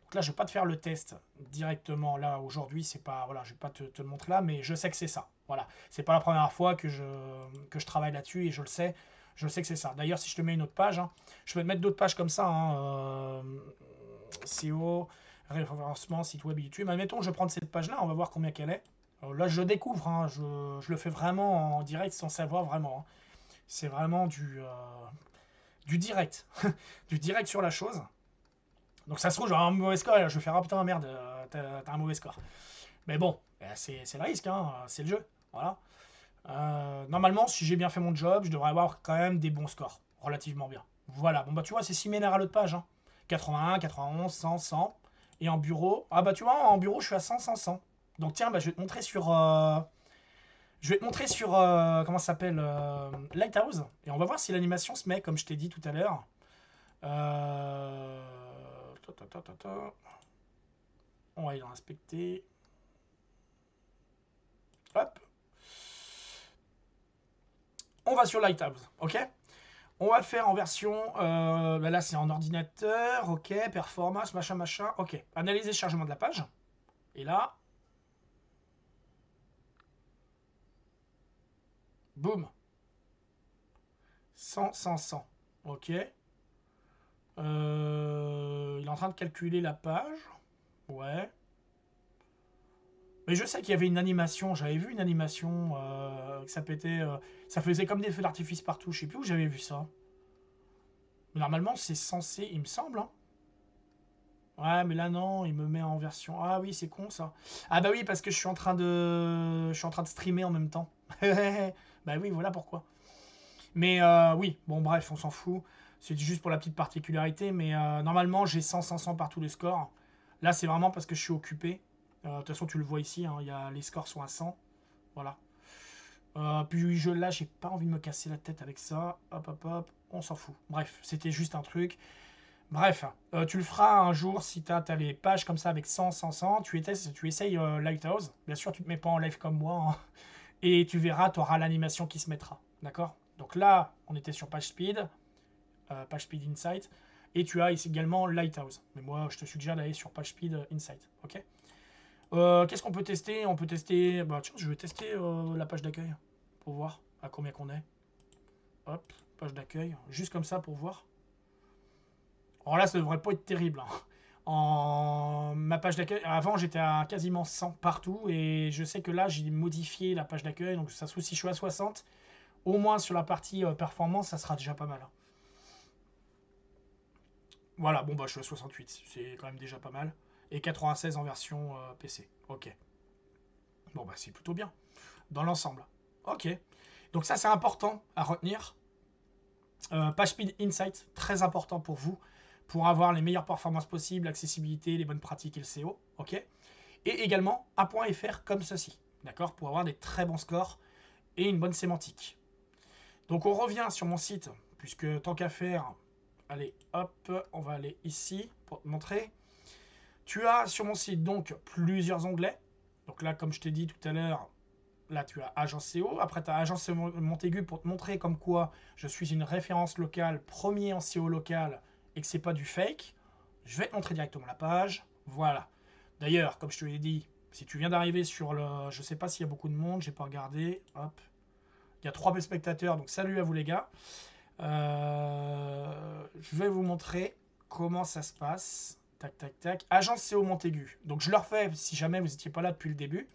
Donc là, je ne vais pas te faire le test directement là aujourd'hui. C'est pas, voilà, je ne vais pas te le montrer là, mais je sais que c'est ça. Voilà. C'est pas la première fois que je travaille là-dessus et je le sais. Je sais que c'est ça. D'ailleurs, si je te mets une autre page, hein, je peux te mettre d'autres pages comme ça. Hein, SEO, référencement, site web, YouTube. Admettons, je vais prendre cette page-là. On va voir combien qu'elle est. Alors là, je découvre. Hein, je le fais vraiment en direct sans savoir vraiment. Hein. C'est vraiment du direct. Du direct sur la chose. Donc ça se trouve, j'aurai un mauvais score et là, je vais faire, ah putain, merde, t'as un mauvais score. Mais bon, c'est le risque, hein, c'est le jeu. Voilà. Normalement, si j'ai bien fait mon job, je devrais avoir quand même des bons scores. Relativement bien. Voilà, bon bah tu vois, c'est similaire à l'autre page. Hein. 81, 91, 100, 100. Et en bureau, ah bah tu vois, en bureau, je suis à 100, 100, 100. Donc tiens, bah, je vais te montrer Je vais te montrer sur, comment ça s'appelle, Lighthouse. Et on va voir si l'animation se met, comme je t'ai dit tout à l'heure. On va aller dans inspecter. Hop. On va sur Lighthouse, ok? On va le faire en version, là c'est en ordinateur, ok, performance, machin, machin, ok. Analyser le chargement de la page. Et là, boum. 100, 100, 100. Ok. Il est en train de calculer la page. Ouais. Mais je sais qu'il y avait une animation, j'avais vu une animation que ça pétait, ça faisait comme des feux d'artifice partout. Je sais plus où j'avais vu ça. Mais normalement c'est censé, il me semble. Hein. Ouais, mais là non, il me met en version. Ah oui, c'est con ça. Ah bah oui, parce que je suis en train de streamer en même temps. Bah oui, voilà pourquoi. Mais oui, bon bref, on s'en fout. C'est juste pour la petite particularité, mais normalement j'ai 100, 500 par tous les scores. Là, c'est vraiment parce que je suis occupé. De toute façon, tu le vois ici, hein, les scores sont à 100. Voilà. Puis là, j'ai pas envie de me casser la tête avec ça. Hop, hop, hop, on s'en fout. Bref, c'était juste un truc. Bref, tu le feras un jour si tu as les pages comme ça avec 100, 100, 100. Tu essayes Lighthouse. Bien sûr, tu te mets pas en live comme moi. Hein, et tu verras, tu auras l'animation qui se mettra. D'accord? Donc là, on était sur page speed Insight. Et tu as ici également Lighthouse. Mais moi, je te suggère d'aller sur page speed Insight. Ok? Qu'est-ce qu'on peut tester? On peut tester. Bah, tiens, je vais tester la page d'accueil pour voir à combien qu'on est. Hop, page d'accueil. Juste comme ça pour voir. Alors là, ça devrait pas être terrible. Hein. En ma page d'accueil, avant j'étais à quasiment 100 partout et je sais que là j'ai modifié la page d'accueil. Donc ça se trouve si je suis à 60, au moins sur la partie performance, ça sera déjà pas mal. Hein. Voilà, bon bah je suis à 68, c'est quand même déjà pas mal. Et 96 en version PC. Ok. Bon bah c'est plutôt bien. Dans l'ensemble. Ok. Donc ça c'est important à retenir. PageSpeed Insight, très important pour vous, pour avoir les meilleures performances possibles, l'accessibilité, les bonnes pratiques et le SEO. Ok. Et également un point .fr comme ceci. D'accord. Pour avoir des très bons scores et une bonne sémantique. Donc on revient sur mon site, puisque tant qu'à faire, allez hop, on va aller ici pour te montrer. Tu as sur mon site donc plusieurs onglets. Donc là, comme je t'ai dit tout à l'heure, là tu as Agence SEO. Après tu as Agence Montaigu pour te montrer comme quoi je suis une référence locale, premier en SEO local et que c'est pas du fake. Je vais te montrer directement la page. Voilà. D'ailleurs, comme je te l'ai dit, si tu viens d'arriver sur le... Je sais pas s'il y a beaucoup de monde, j'ai pas regardé. Hop. Il y a 3 spectateurs, donc salut à vous les gars. Je vais vous montrer comment ça se passe. Tac, tac, tac. Agence SEO Montaigu. Donc je le refais si jamais vous n'étiez pas là depuis le début.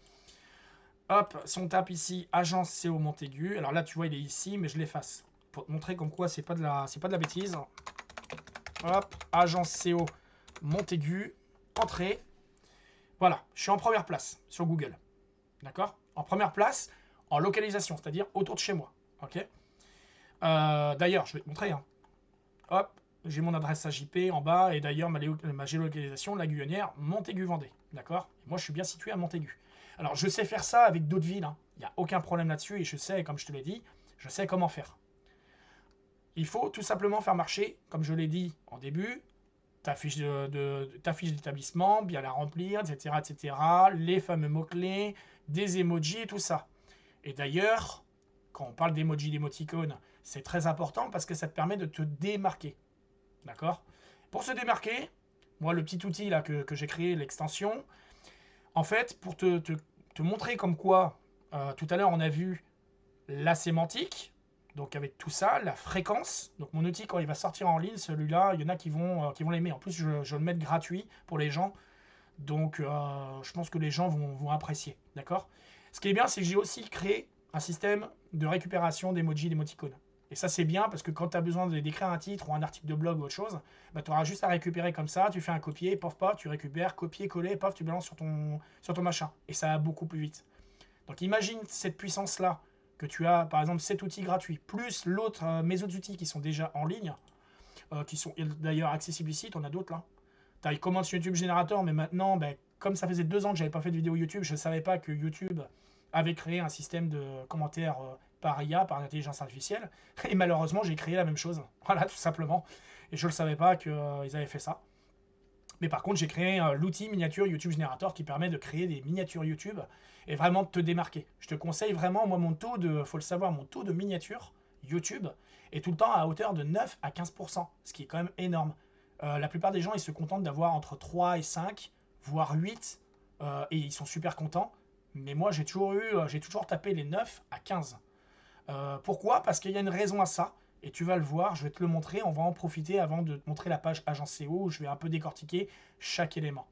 Hop, si on tape ici Agence SEO Montaigu. Alors là, tu vois, il est ici, mais je l'efface. Pour te montrer comme quoi c'est pas de la bêtise. Hop, Agence SEO Montaigu. Entrée. Voilà, je suis en première place sur Google. D'accord? En première place, en localisation, c'est-à-dire autour de chez moi. Ok? D'ailleurs, je vais te montrer. Hein. Hop, j'ai mon adresse AJP en bas et d'ailleurs ma géolocalisation, la Guyanière, Montaigu-Vendée. D'accord? Moi, je suis bien situé à Montaigu. Alors, je sais faire ça avec d'autres villes. Il n'y a aucun problème là-dessus et je sais, comme je te l'ai dit, je sais comment faire. Il faut tout simplement faire marcher, comme je l'ai dit en début, ta fiche d'établissement, bien la remplir, etc., etc. Les fameux mots-clés, des emojis et tout ça. Et d'ailleurs, quand on parle d'emojis, d'émoticônes, c'est très important parce que ça te permet de te démarquer. D'accord? Pour se démarquer, moi, le petit outil là que j'ai créé, l'extension, en fait, pour te montrer comme quoi, tout à l'heure, on a vu la sémantique, donc avec tout ça, la fréquence. Donc mon outil, quand il va sortir en ligne, celui-là, il y en a qui vont l'aimer. En plus, je vais le mettre gratuit pour les gens. Donc, je pense que les gens vont apprécier. D'accord? Ce qui est bien, c'est que j'ai aussi créé un système de récupération d'emojis, d'émoticônes. Et ça, c'est bien parce que quand tu as besoin d'écrire un titre ou un article de blog ou autre chose, bah, tu auras juste à récupérer comme ça. Tu fais un copier, paf, paf, tu récupères, copier, coller, paf, tu balances sur ton machin. Et ça va beaucoup plus vite. Donc, imagine cette puissance-là que tu as, par exemple, cet outil gratuit, plus mes autres outils qui sont déjà en ligne, qui sont d'ailleurs accessibles ici, tu en as d'autres là. Tu as commande sur YouTube Générateur, mais maintenant, ben, comme ça faisait 2 ans que j'avais pas fait de vidéo YouTube, je ne savais pas que YouTube avait créé un système de commentaires par IA, par intelligence artificielle. Et malheureusement, j'ai créé la même chose. Voilà, tout simplement. Et je ne le savais pas qu'ils avaient fait ça. Mais par contre, j'ai créé l'outil miniature YouTube Generator qui permet de créer des miniatures YouTube et vraiment de te démarquer. Je te conseille vraiment, moi, mon taux de, faut le savoir, mon taux de miniature YouTube est tout le temps à hauteur de 9 à 15%, ce qui est quand même énorme. La plupart des gens, ils se contentent d'avoir entre 3 et 5, voire 8, et ils sont super contents. Mais moi, j'ai toujours tapé les 9 à 15. Pourquoi? Parce qu'il y a une raison à ça. Et tu vas le voir, je vais te le montrer, on va en profiter avant de te montrer la page Agence SEO où je vais un peu décortiquer chaque élément.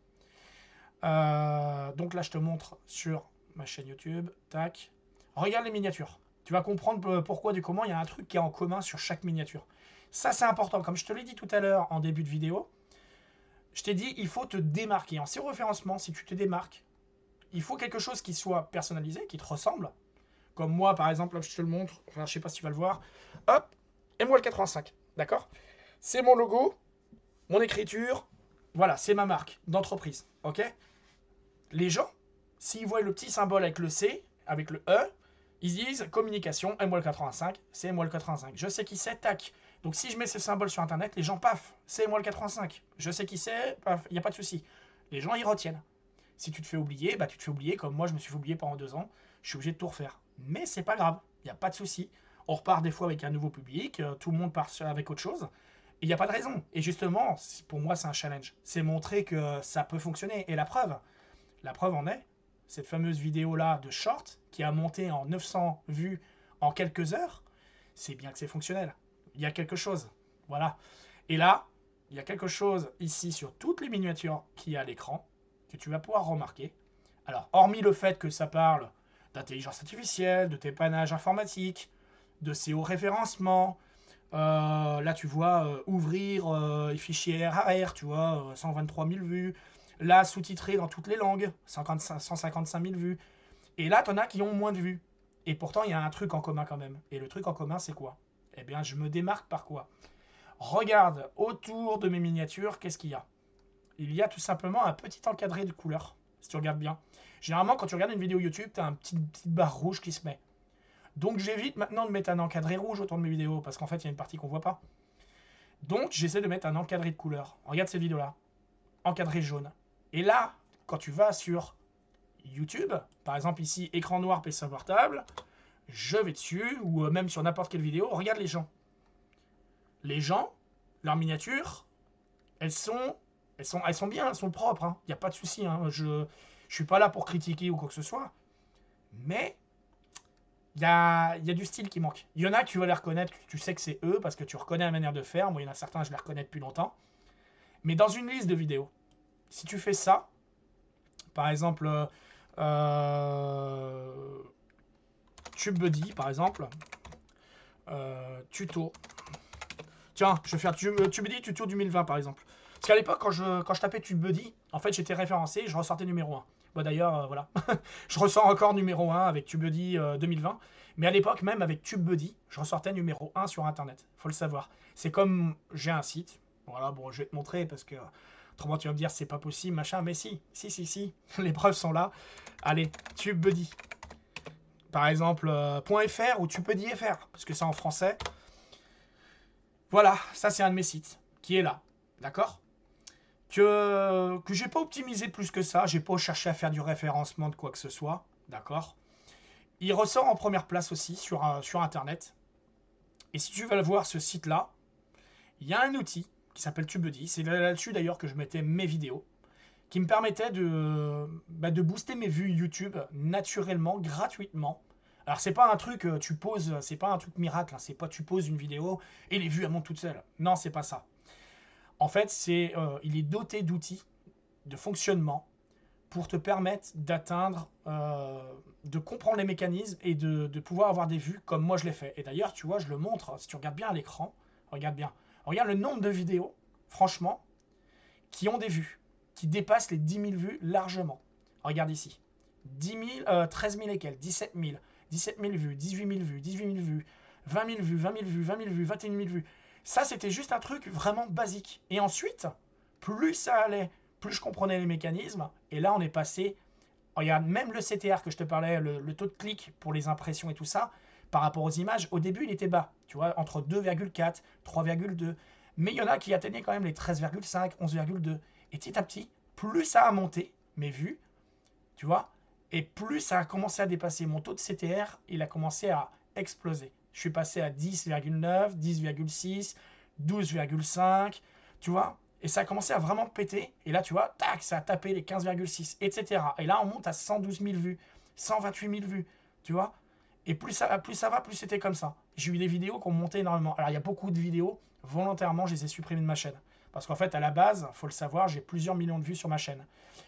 Donc là, je te montre sur ma chaîne YouTube. Tac. Regarde les miniatures. Tu vas comprendre pourquoi du comment il y a un truc qui est en commun sur chaque miniature. Ça, c'est important. Comme je te l'ai dit tout à l'heure en début de vidéo, je t'ai dit, il faut te démarquer. En SEO référencement, si tu te démarques, il faut quelque chose qui soit personnalisé, qui te ressemble. Comme moi, par exemple, là, je te le montre. Enfin, je sais pas si tu vas le voir. Hop, MWall85, d'accord? C'est mon logo, mon écriture, voilà, c'est ma marque d'entreprise, ok? Les gens, s'ils voient le petit symbole avec le C, avec le E, ils disent communication, MWall85, c'est MWall85. Je sais qui c'est, tac. Donc si je mets ce symbole sur Internet, les gens, paf, c'est MWall85. Je sais qui c'est, paf, il n'y a pas de souci. Les gens, ils retiennent. Si tu te fais oublier, bah tu te fais oublier comme moi, je me suis fait oublier pendant 2 ans. Je suis obligé de tout refaire. Mais c'est pas grave, il n'y a pas de souci. On repart des fois avec un nouveau public, tout le monde part avec autre chose. Il n'y a pas de raison. Et justement, pour moi, c'est un challenge. C'est montrer que ça peut fonctionner. Et la preuve en est, cette fameuse vidéo-là de short, qui a monté en 900 vues en quelques heures, c'est bien que c'est fonctionnel. Il y a quelque chose. Voilà. Et là, il y a quelque chose ici sur toutes les miniatures qu'il y a à l'écran, que tu vas pouvoir remarquer. Alors, hormis le fait que ça parle d'intelligence artificielle, de dépannage informatique, de SEO référencement. Là, tu vois, ouvrir fichier RAR, tu vois, 123 000 vues. Là, sous-titré dans toutes les langues, 155 000 vues. Et là, t'en as qui ont moins de vues. Et pourtant, il y a un truc en commun quand même. Et le truc en commun, c'est quoi? Eh bien, je me démarque par quoi? Regarde, autour de mes miniatures, qu'est-ce qu'il y a? Il y a tout simplement un petit encadré de couleurs, si tu regardes bien. Généralement, quand tu regardes une vidéo YouTube, tu as une petite barre rouge qui se met. Donc j'évite maintenant de mettre un encadré rouge autour de mes vidéos, parce qu'en fait, il y a une partie qu'on voit pas. Donc j'essaie de mettre un encadré de couleur. Regarde cette vidéo-là. Encadré jaune. Et là, quand tu vas sur YouTube, par exemple ici, écran noir, PC portable, je vais dessus, ou même sur n'importe quelle vidéo, regarde les gens. Les gens, leurs miniatures, elles sont bien, elles sont propres. Il n'y a pas de souci. Je ne suis pas là pour critiquer ou quoi que ce soit. Mais il y a du style qui manque. Il y en a que tu vas les reconnaître, tu sais que c'est eux parce que tu reconnais la manière de faire. Moi, il y en a certains, je les reconnais depuis longtemps. Mais dans une liste de vidéos, si tu fais ça, par exemple, TubeBuddy, par exemple, tuto. Tiens, je vais faire TubeBuddy tuto 2020, par exemple. Parce qu'à l'époque, quand je tapais TubeBuddy, en fait, j'étais référencé et je ressortais numéro 1. Bon, d'ailleurs, voilà. Je ressors encore numéro 1 avec TubeBuddy 2020. Mais à l'époque, même avec TubeBuddy, je ressortais numéro 1 sur Internet. Faut le savoir. C'est comme j'ai un site. Voilà, bon, je vais te montrer parce que autrement, tu vas me dire c'est pas possible, machin. Mais si. Les preuves sont là. Allez, TubeBuddy. Par exemple, .fr ou TubeBuddy.fr. Parce que c'est en français. Voilà, ça c'est un de mes sites qui est là. D'accord? Que j'ai pas optimisé plus que ça, j'ai pas cherché à faire du référencement de quoi que ce soit, d'accord. Il ressort en première place aussi sur Internet. Et si tu veux le voir, ce site-là, il y a un outil qui s'appelle TubeBuddy. C'est là-dessus d'ailleurs que je mettais mes vidéos, qui me permettait de booster mes vues YouTube naturellement, gratuitement. Alors c'est pas un truc, tu poses, c'est pas un truc miracle, c'est pas tu poses une vidéo et les vues elles montent toutes seules. Non, c'est pas ça. En fait, il est doté d'outils, de fonctionnement, pour te permettre d'atteindre, de comprendre les mécanismes et de pouvoir avoir des vues comme moi je l'ai fait. Et d'ailleurs, tu vois, je le montre, si tu regardes bien à l'écran, regarde bien. Regarde le nombre de vidéos, franchement, qui ont des vues, qui dépassent les 10 000 vues largement. Regarde ici. 13 000 et quelques, 17 000 vues, 18 000 vues, 18 000 vues, 20 000 vues, 20 000 vues, 20 000 vues, 21 000 vues. Ça, c'était juste un truc vraiment basique. Et ensuite, plus ça allait, plus je comprenais les mécanismes. Et là, on est passé Regarde, même le CTR que je te parlais, le taux de clic pour les impressions et tout ça, par rapport aux images, au début, il était bas. Tu vois, entre 2,4, 3,2. Mais il y en a qui atteignaient quand même les 13,5, 11,2. Et petit à petit, plus ça a monté, mes vues, tu vois, et plus ça a commencé à dépasser. Mon taux de CTR, il a commencé à exploser. Je suis passé à 10,9, 10,6, 12,5, tu vois. Et ça a commencé à vraiment péter. Et là, tu vois, tac, ça a tapé les 15,6, etc. Et là, on monte à 112 000 vues, 128 000 vues, tu vois. Et plus ça va, plus c'était comme ça. J'ai eu des vidéos qui ont monté énormément. Alors, il y a beaucoup de vidéos, volontairement, je les ai supprimées de ma chaîne. Parce qu'en fait, à la base, il faut le savoir, j'ai plusieurs millions de vues sur ma chaîne.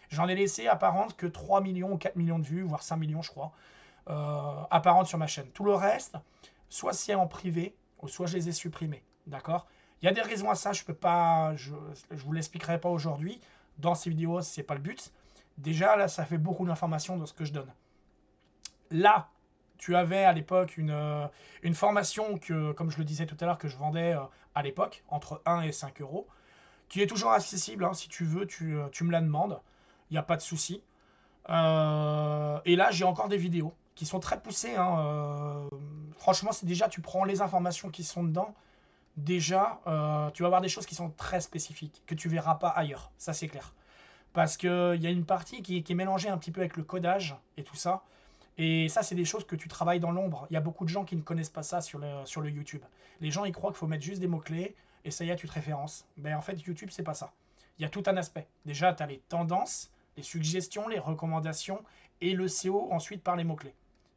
J'en ai laissé apparentes que 3 millions ou 4 millions de vues, voire 5 millions, je crois, apparentes sur ma chaîne. Tout le reste, soit c'est en privé, ou soit je les ai supprimés. D'accord. Il y a des raisons à ça, je peux pas, je vous l'expliquerai pas aujourd'hui. Dans ces vidéos, c'est pas le but. Déjà, là, ça fait beaucoup d'informations dans ce que je donne. Là, tu avais à l'époque une formation que, comme je le disais tout à l'heure, que je vendais à l'époque, entre 1 et 5 euros, qui est toujours accessible. Hein, si tu veux, tu me la demandes. Il n'y a pas de souci. Et là, j'ai encore des vidéos qui sont très poussées. Hein, franchement, c'est déjà, tu prends les informations qui sont dedans. Déjà, tu vas avoir des choses qui sont très spécifiques, que tu verras pas ailleurs. Ça, c'est clair. Parce qu'il y a une partie qui est mélangée un petit peu avec le codage et tout ça. Et ça, c'est des choses que tu travailles dans l'ombre. Il y a beaucoup de gens qui ne connaissent pas ça sur le YouTube. Les gens, ils croient qu'il faut mettre juste des mots-clés et ça y est, tu te références. Ben, en fait, YouTube, c'est pas ça. Il y a tout un aspect. Déjà, tu as les tendances, les suggestions, les recommandations et le SEO ensuite par les mots-clés.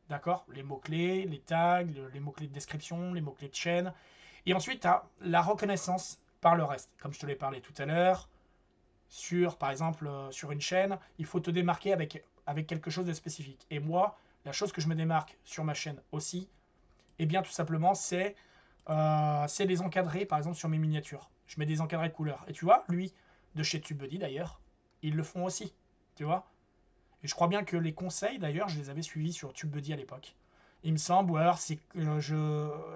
D'accord. Les mots-clés, les tags, les mots-clés de description, les mots-clés de chaîne. Et ensuite, tu as la reconnaissance par le reste. Comme je te l'ai parlé tout à l'heure, par exemple, sur une chaîne, il faut te démarquer avec quelque chose de spécifique. Et moi, la chose que je me démarque sur ma chaîne aussi, eh bien, tout simplement, c'est les encadrés, par exemple, sur mes miniatures. Je mets des encadrés de couleurs. Et tu vois, lui, de chez TubeBuddy d'ailleurs, ils le font aussi. Tu vois. Et je crois bien que les conseils, d'ailleurs, je les avais suivis sur TubeBuddy à l'époque. Il me semble, ou alors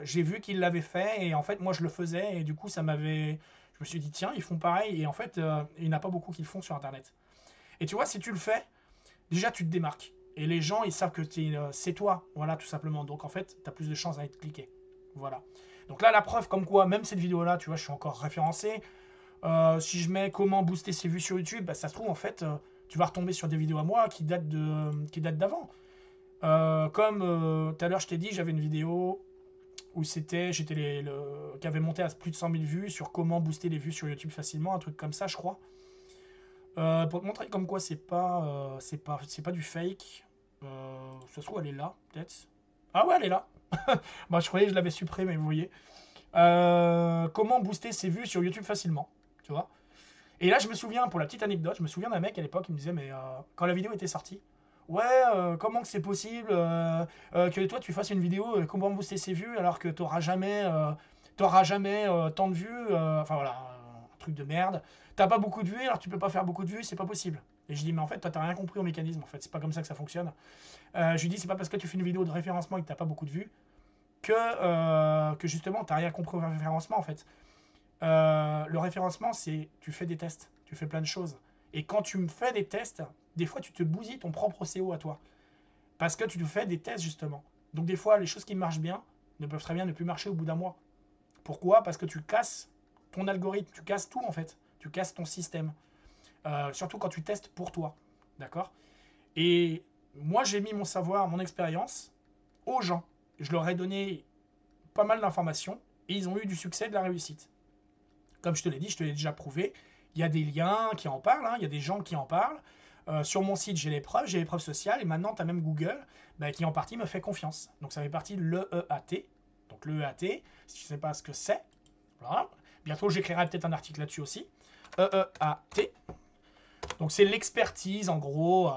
j'ai vu qu'ils l'avaient fait, et en fait, moi, je le faisais, et du coup, ça m'avait... Je me suis dit, tiens, ils font pareil, et en fait, il n'y en a pas beaucoup qui le font sur Internet. Et tu vois, si tu le fais, déjà, tu te démarques. Et les gens, ils savent que c'est toi, voilà, tout simplement. Donc, en fait, tu as plus de chances à être cliqué. Voilà. Donc là, la preuve, comme quoi, même cette vidéo-là, tu vois, je suis encore référencé. Si je mets comment booster ses vues sur YouTube, bah, ça se trouve, en fait, tu vas retomber sur des vidéos à moi qui datent d'avant. Comme tout à l'heure, je t'ai dit, j'avais une vidéo où qui avait monté à plus de 100 000 vues sur comment booster les vues sur YouTube facilement, un truc comme ça, je crois. Pour te montrer comme quoi c'est pas du fake. Ça se trouve, elle est là, peut-être. Ah ouais, elle est là. Bah, je croyais que je l'avais supprimée, vous voyez. Comment booster ses vues sur YouTube facilement, tu vois. Et là, je me souviens, pour la petite anecdote, je me souviens d'un mec à l'époque qui me disait, mais quand la vidéo était sortie, ouais, comment que c'est possible que toi tu fasses une vidéo comment booster ses vues alors que t'auras jamais tant de vues, enfin voilà, un truc de merde. T'as pas beaucoup de vues, alors tu peux pas faire beaucoup de vues, c'est pas possible. Et je dis, mais en fait, toi t'as rien compris au mécanisme, en fait, c'est pas comme ça que ça fonctionne. Je lui dis, c'est pas parce que tu fais une vidéo de référencement et que t'as pas beaucoup de vues que justement t'as rien compris au référencement, en fait. Le référencement, c'est tu fais des tests, tu fais plein de choses. Et quand tu me fais des tests, des fois tu te bousilles ton propre SEO à toi. Parce que tu te fais des tests justement. Donc des fois, les choses qui marchent bien ne peuvent très bien ne plus marcher au bout d'un mois. Pourquoi? Parce que tu casses ton algorithme, tu casses tout en fait. Tu casses ton système. Surtout quand tu testes pour toi. D'accord. Et moi, j'ai mis mon savoir, mon expérience aux gens. Je leur ai donné pas mal d'informations et ils ont eu du succès, de la réussite. Comme je te l'ai dit, je te l'ai déjà prouvé. Il y a des liens qui en parlent, hein, il y a des gens qui en parlent. Sur mon site, j'ai les preuves sociales, et maintenant, tu as même Google bah, qui en partie me fait confiance. Donc ça fait partie de l'EEAT. Donc l'EEAT, si tu ne sais pas ce que c'est, voilà. Bientôt, j'écrirai peut-être un article là-dessus aussi. EEAT. Donc c'est l'expertise, en gros,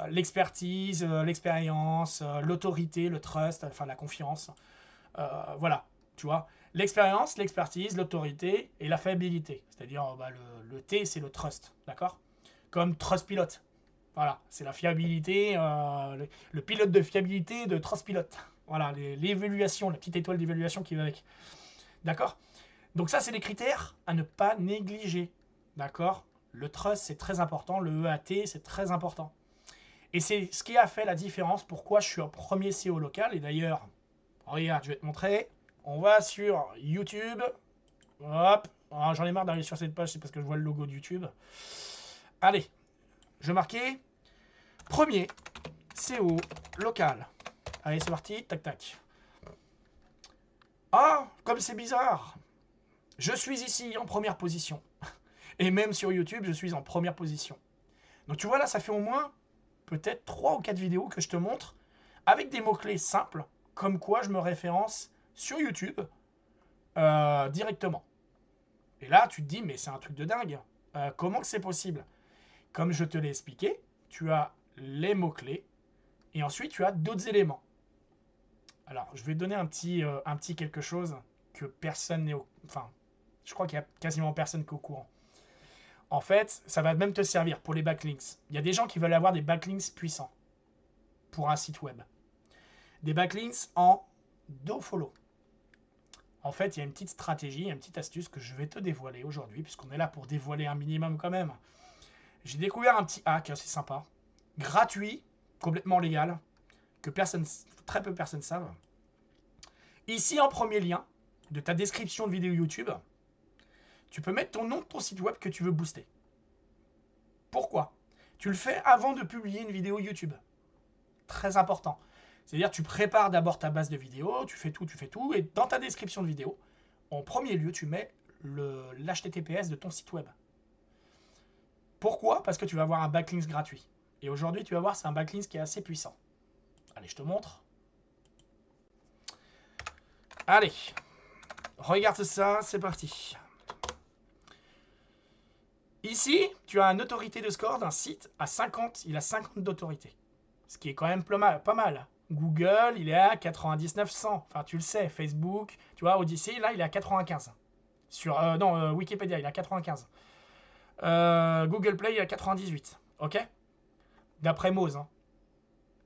l'expertise, l'expérience, l'autorité, le trust, enfin la confiance. Voilà, tu vois. L'expérience, l'expertise, l'autorité et la fiabilité. C'est-à-dire, bah, le T, c'est le trust, d'accord. Comme Trustpilot. Voilà, c'est la fiabilité, le pilote de fiabilité de Trustpilot. Voilà, l'évaluation, la petite étoile d'évaluation qui va avec. D'accord. Donc ça, c'est les critères à ne pas négliger. D'accord. Le trust, c'est très important. Le EAT, c'est très important. Et c'est ce qui a fait la différence pourquoi je suis en premier SEO local. Et d'ailleurs, regarde, je vais te montrer. On va sur YouTube. Hop. Ah, j'en ai marre d'aller sur cette page, c'est parce que je vois le logo de YouTube. Allez, je marquais premier SEO local. Allez, c'est parti. Tac, tac. Ah, comme c'est bizarre. Je suis ici en première position. Et même sur YouTube, je suis en première position. Donc tu vois là, ça fait au moins peut-être 3 ou 4 vidéos que je te montre avec des mots-clés simples, comme quoi je me référence sur YouTube directement. Et là, tu te dis, mais c'est un truc de dingue. Comment que c'est possible? Comme je te l'ai expliqué, tu as les mots-clés et ensuite tu as d'autres éléments. Alors, je vais te donner un petit quelque chose que personne n'est au... Enfin, je crois qu'il y a quasiment personne qui est au courant. En fait, ça va même te servir pour les backlinks. Il y a des gens qui veulent avoir des backlinks puissants pour un site web. Des backlinks en dofollow. En fait, il y a une petite stratégie, une petite astuce que je vais te dévoiler aujourd'hui, puisqu'on est là pour dévoiler un minimum quand même. J'ai découvert un petit hack, c'est sympa, gratuit, complètement légal, que très peu de personnes savent. Ici, en premier lien de ta description de vidéo YouTube, tu peux mettre ton nom de ton site web que tu veux booster. Pourquoi? Tu le fais avant de publier une vidéo YouTube. Très important. C'est-à-dire, tu prépares d'abord ta base de vidéos, tu fais tout, et dans ta description de vidéo, en premier lieu, tu mets l'HTTPS de ton site web. Pourquoi? Parce que tu vas avoir un backlink gratuit. Et aujourd'hui, tu vas voir, c'est un backlink qui est assez puissant. Allez, je te montre. Allez, regarde ça, c'est parti. Ici, tu as une autorité de score d'un site à 50, il a 50 d'autorité. Ce qui est quand même pas mal. Google, il est à 99-100. Enfin, tu le sais, Facebook, tu vois, Odyssey, là, il est à 95. Wikipédia, il est à 95. Google Play, il est à 98. Ok? D'après Moz. Hein.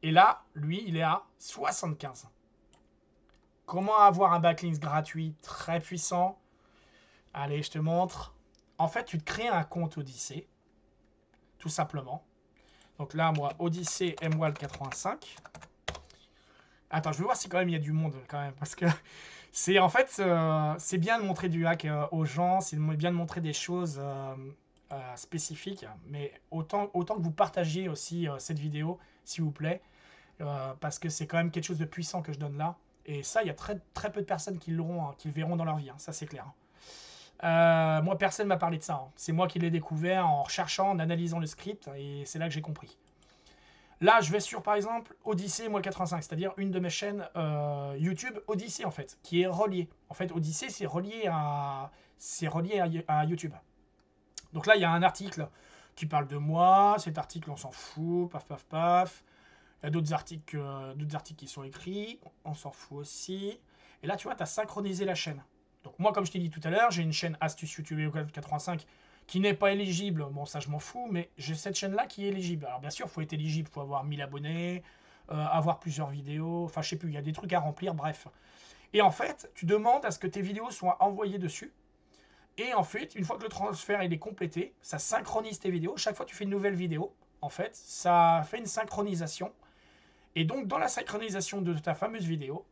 Et là, lui, il est à 75. Comment avoir un backlink gratuit très puissant? Allez, je te montre. En fait, tu te crées un compte Odyssey, tout simplement. Donc là, moi, Odyssey MWAL 85. Attends, je vais voir si quand même il y a du monde quand même, parce que c'est en fait, c'est bien de montrer du hack aux gens, c'est bien de montrer des choses spécifiques, mais autant que vous partagiez aussi cette vidéo, s'il vous plaît, parce que c'est quand même quelque chose de puissant que je donne là. Et ça, il y a très, très peu de personnes qui l'auront, qui le verront dans leur vie, hein, ça c'est clair. Moi, personne m'a parlé de ça. Hein. C'est moi qui l'ai découvert en recherchant, en analysant le script, et c'est là que j'ai compris. Là, je vais sur, par exemple, Odyssey moi 85, c'est-à-dire une de mes chaînes YouTube Odyssey, en fait, qui est reliée. En fait, Odyssey, c'est relié à YouTube. Donc là, il y a un article qui parle de moi. Cet article, on s'en fout. Paf, paf, paf. Il y a d'autres articles qui sont écrits. On s'en fout aussi. Et là, tu vois, tu as synchronisé la chaîne. Donc moi, comme je t'ai dit tout à l'heure, j'ai une chaîne Astuce YouTube 85 qui n'est pas éligible. Bon, ça, je m'en fous, mais j'ai cette chaîne-là qui est éligible. Alors, bien sûr, il faut être éligible. Il faut avoir 1000 abonnés, avoir plusieurs vidéos. Enfin, je sais plus, il y a des trucs à remplir, bref. Et en fait, tu demandes à ce que tes vidéos soient envoyées dessus. Et en fait, une fois que le transfert il est complété, ça synchronise tes vidéos. Chaque fois que tu fais une nouvelle vidéo, en fait, ça fait une synchronisation. Et donc, dans la synchronisation de ta fameuse vidéo,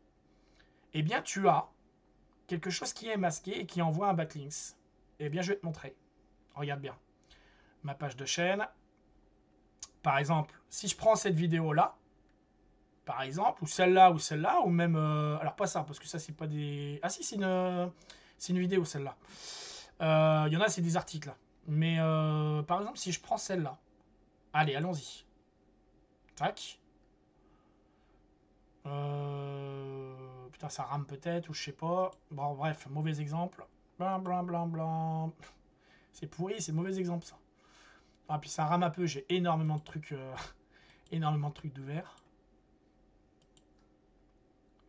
eh bien, tu as quelque chose qui est masqué et qui envoie un backlinks. Eh bien, je vais te montrer. Regarde bien. Ma page de chaîne. Par exemple, si je prends cette vidéo-là, par exemple, ou celle-là, ou même... alors, pas ça, parce que ça, c'est pas des... Ah si, c'est une vidéo, celle-là. Il y en a, c'est des articles. Mais, par exemple, si je prends celle-là. Allez, allons-y. Tac. Putain, ça rame peut-être, ou je sais pas. Bon, bref, mauvais exemple. Blam, blam, blam, blam. C'est pourri, c'est mauvais exemple, ça. Ah, puis ça rame un peu, j'ai énormément de trucs... énormément de trucs d'ouvert.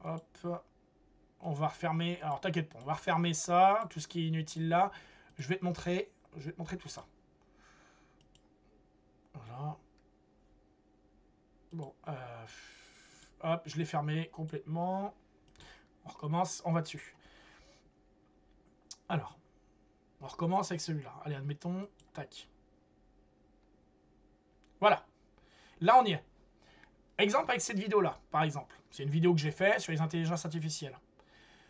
Hop. On va refermer... Alors, t'inquiète pas, on va refermer ça, tout ce qui est inutile là. Je vais te montrer tout ça. Voilà. Bon, hop, je l'ai fermé complètement. On recommence, on va dessus. Alors, on recommence avec celui-là. Allez, admettons, tac. Voilà. Là, on y est. Exemple avec cette vidéo-là, par exemple. C'est une vidéo que j'ai faite sur les intelligences artificielles.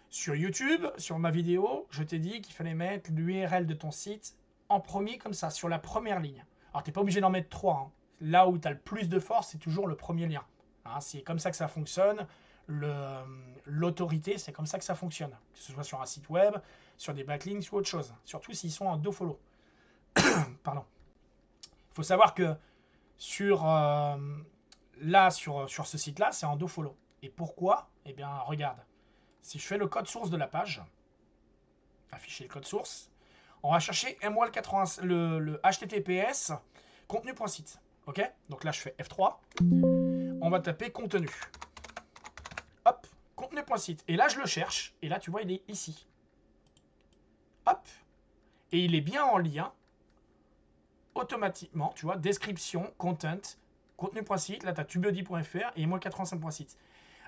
Sur YouTube, sur ma vidéo, je t'ai dit qu'il fallait mettre l'URL de ton site en premier, comme ça, sur la première ligne. Alors, tu n'es pas obligé d'en mettre 3. Hein. Là où tu as le plus de force, c'est toujours le premier lien. Hein, c'est comme ça que ça fonctionne. L'autorité, c'est comme ça que ça fonctionne. Que ce soit sur un site web, sur des backlinks ou autre chose. Surtout s'ils sont en dofollow. Pardon. Il faut savoir que sur, sur ce site-là, c'est en dofollow. Et pourquoi? Eh bien, regarde. Si je fais le code source de la page, afficher le code source, on va chercher MWAL80, le HTTPS contenu.site. Ok? Donc là, je fais F3. On va taper contenu. Hop, contenu.site. Et là, je le cherche. Et là, tu vois, il est ici. Hop. Et il est bien en lien automatiquement. Tu vois, description, content, contenu.site. Là, tu as tubebuddy.fr et MWAL85.site.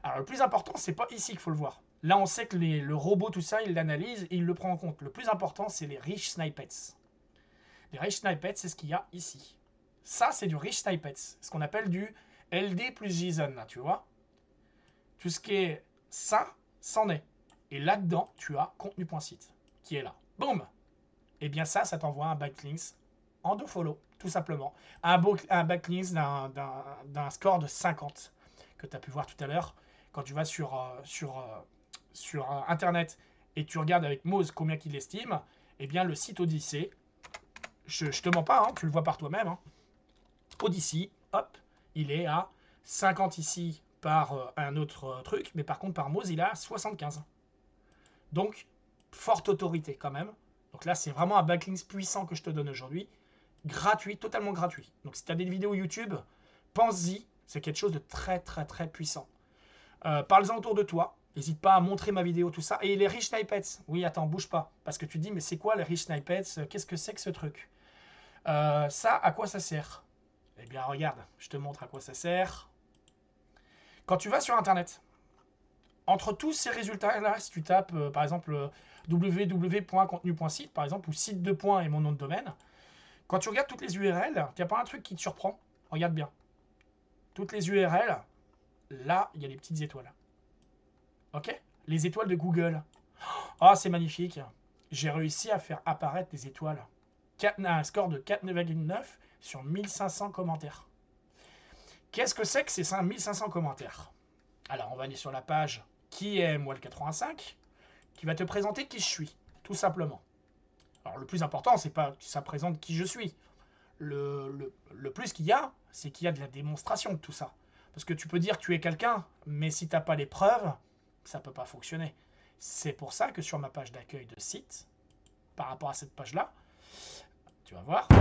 Alors, le plus important, c'est pas ici qu'il faut le voir. Là, on sait que le robot, tout ça, il l'analyse et il le prend en compte. Le plus important, c'est les rich snippets. Les rich snippets, c'est ce qu'il y a ici. Ça, c'est du rich snippets. Ce qu'on appelle du LD plus JSON, là, tu vois. Tout ce qui est ça, c'en est. Et là-dedans, tu as contenu.site qui est là. Boum! Et bien ça t'envoie un backlink en dofollow, tout simplement. Un backlink d'un score de 50 que tu as pu voir tout à l'heure. Quand tu vas sur Internet et tu regardes avec Moz combien qu'il estime, eh bien le site Odyssée, je te mens pas, hein, tu le vois par toi-même, hein. Odyssey, hop, il est à 50 ici par un autre truc, mais par contre par Moz, il est à 75. Donc, forte autorité quand même. Donc là, c'est vraiment un backlink puissant que je te donne aujourd'hui. Gratuit, totalement gratuit. Donc si tu as des vidéos YouTube, pense-y, c'est quelque chose de très très très puissant. Parle-en autour de toi. N'hésite pas à montrer ma vidéo, tout ça. Et les rich snippets, oui, attends, bouge pas. Parce que tu te dis, mais c'est quoi les rich snippets? Qu'est-ce que c'est que ce truc? Ça, à quoi ça sert? Eh bien, regarde, je te montre à quoi ça sert. Quand tu vas sur Internet, entre tous ces résultats-là, si tu tapes, par exemple, www.contenu.site, par exemple, ou site de points et mon nom de domaine, quand tu regardes toutes les URL, il n'y a pas un truc qui te surprend? Regarde bien. Toutes les URL, là, il y a des petites étoiles. Ok? Les étoiles de Google. Ah, c'est magnifique. J'ai réussi à faire apparaître des étoiles. Un score de 4,9 sur 1500 commentaires. Qu'est-ce que c'est que ces 1500 commentaires? Alors, on va aller sur la page qui est MWAL85, qui va te présenter qui je suis, tout simplement. Alors, le plus important, c'est pas que ça présente qui je suis. Le plus qu'il y a, c'est qu'il y a de la démonstration de tout ça. Parce que tu peux dire que tu es quelqu'un, mais si tu n'as pas les preuves, ça ne peut pas fonctionner. C'est pour ça que sur ma page d'accueil de site, par rapport à cette page-là, tu vas voir, tout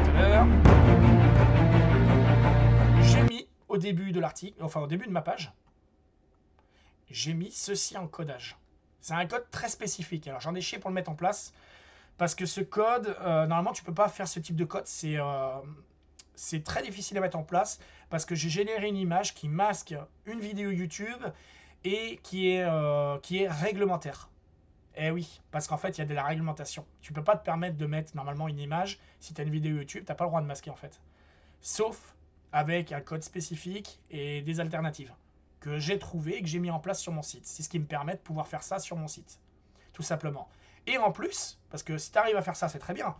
à l'heure, j'ai mis au début de l'article, enfin au début de ma page, j'ai mis ceci en codage. C'est un code très spécifique. Alors j'en ai chié pour le mettre en place, parce que ce code, normalement tu peux pas faire ce type de code, c'est très difficile à mettre en place, parce que j'ai généré une image qui masque une vidéo YouTube et qui est réglementaire. Eh oui, parce qu'en fait, il y a de la réglementation. Tu peux pas te permettre de mettre normalement une image, si tu as une vidéo YouTube, tu n'as pas le droit de masquer en fait. Sauf avec un code spécifique et des alternatives que j'ai trouvé et que j'ai mis en place sur mon site. C'est ce qui me permet de pouvoir faire ça sur mon site, tout simplement. Et en plus, parce que si tu arrives à faire ça, c'est très bien,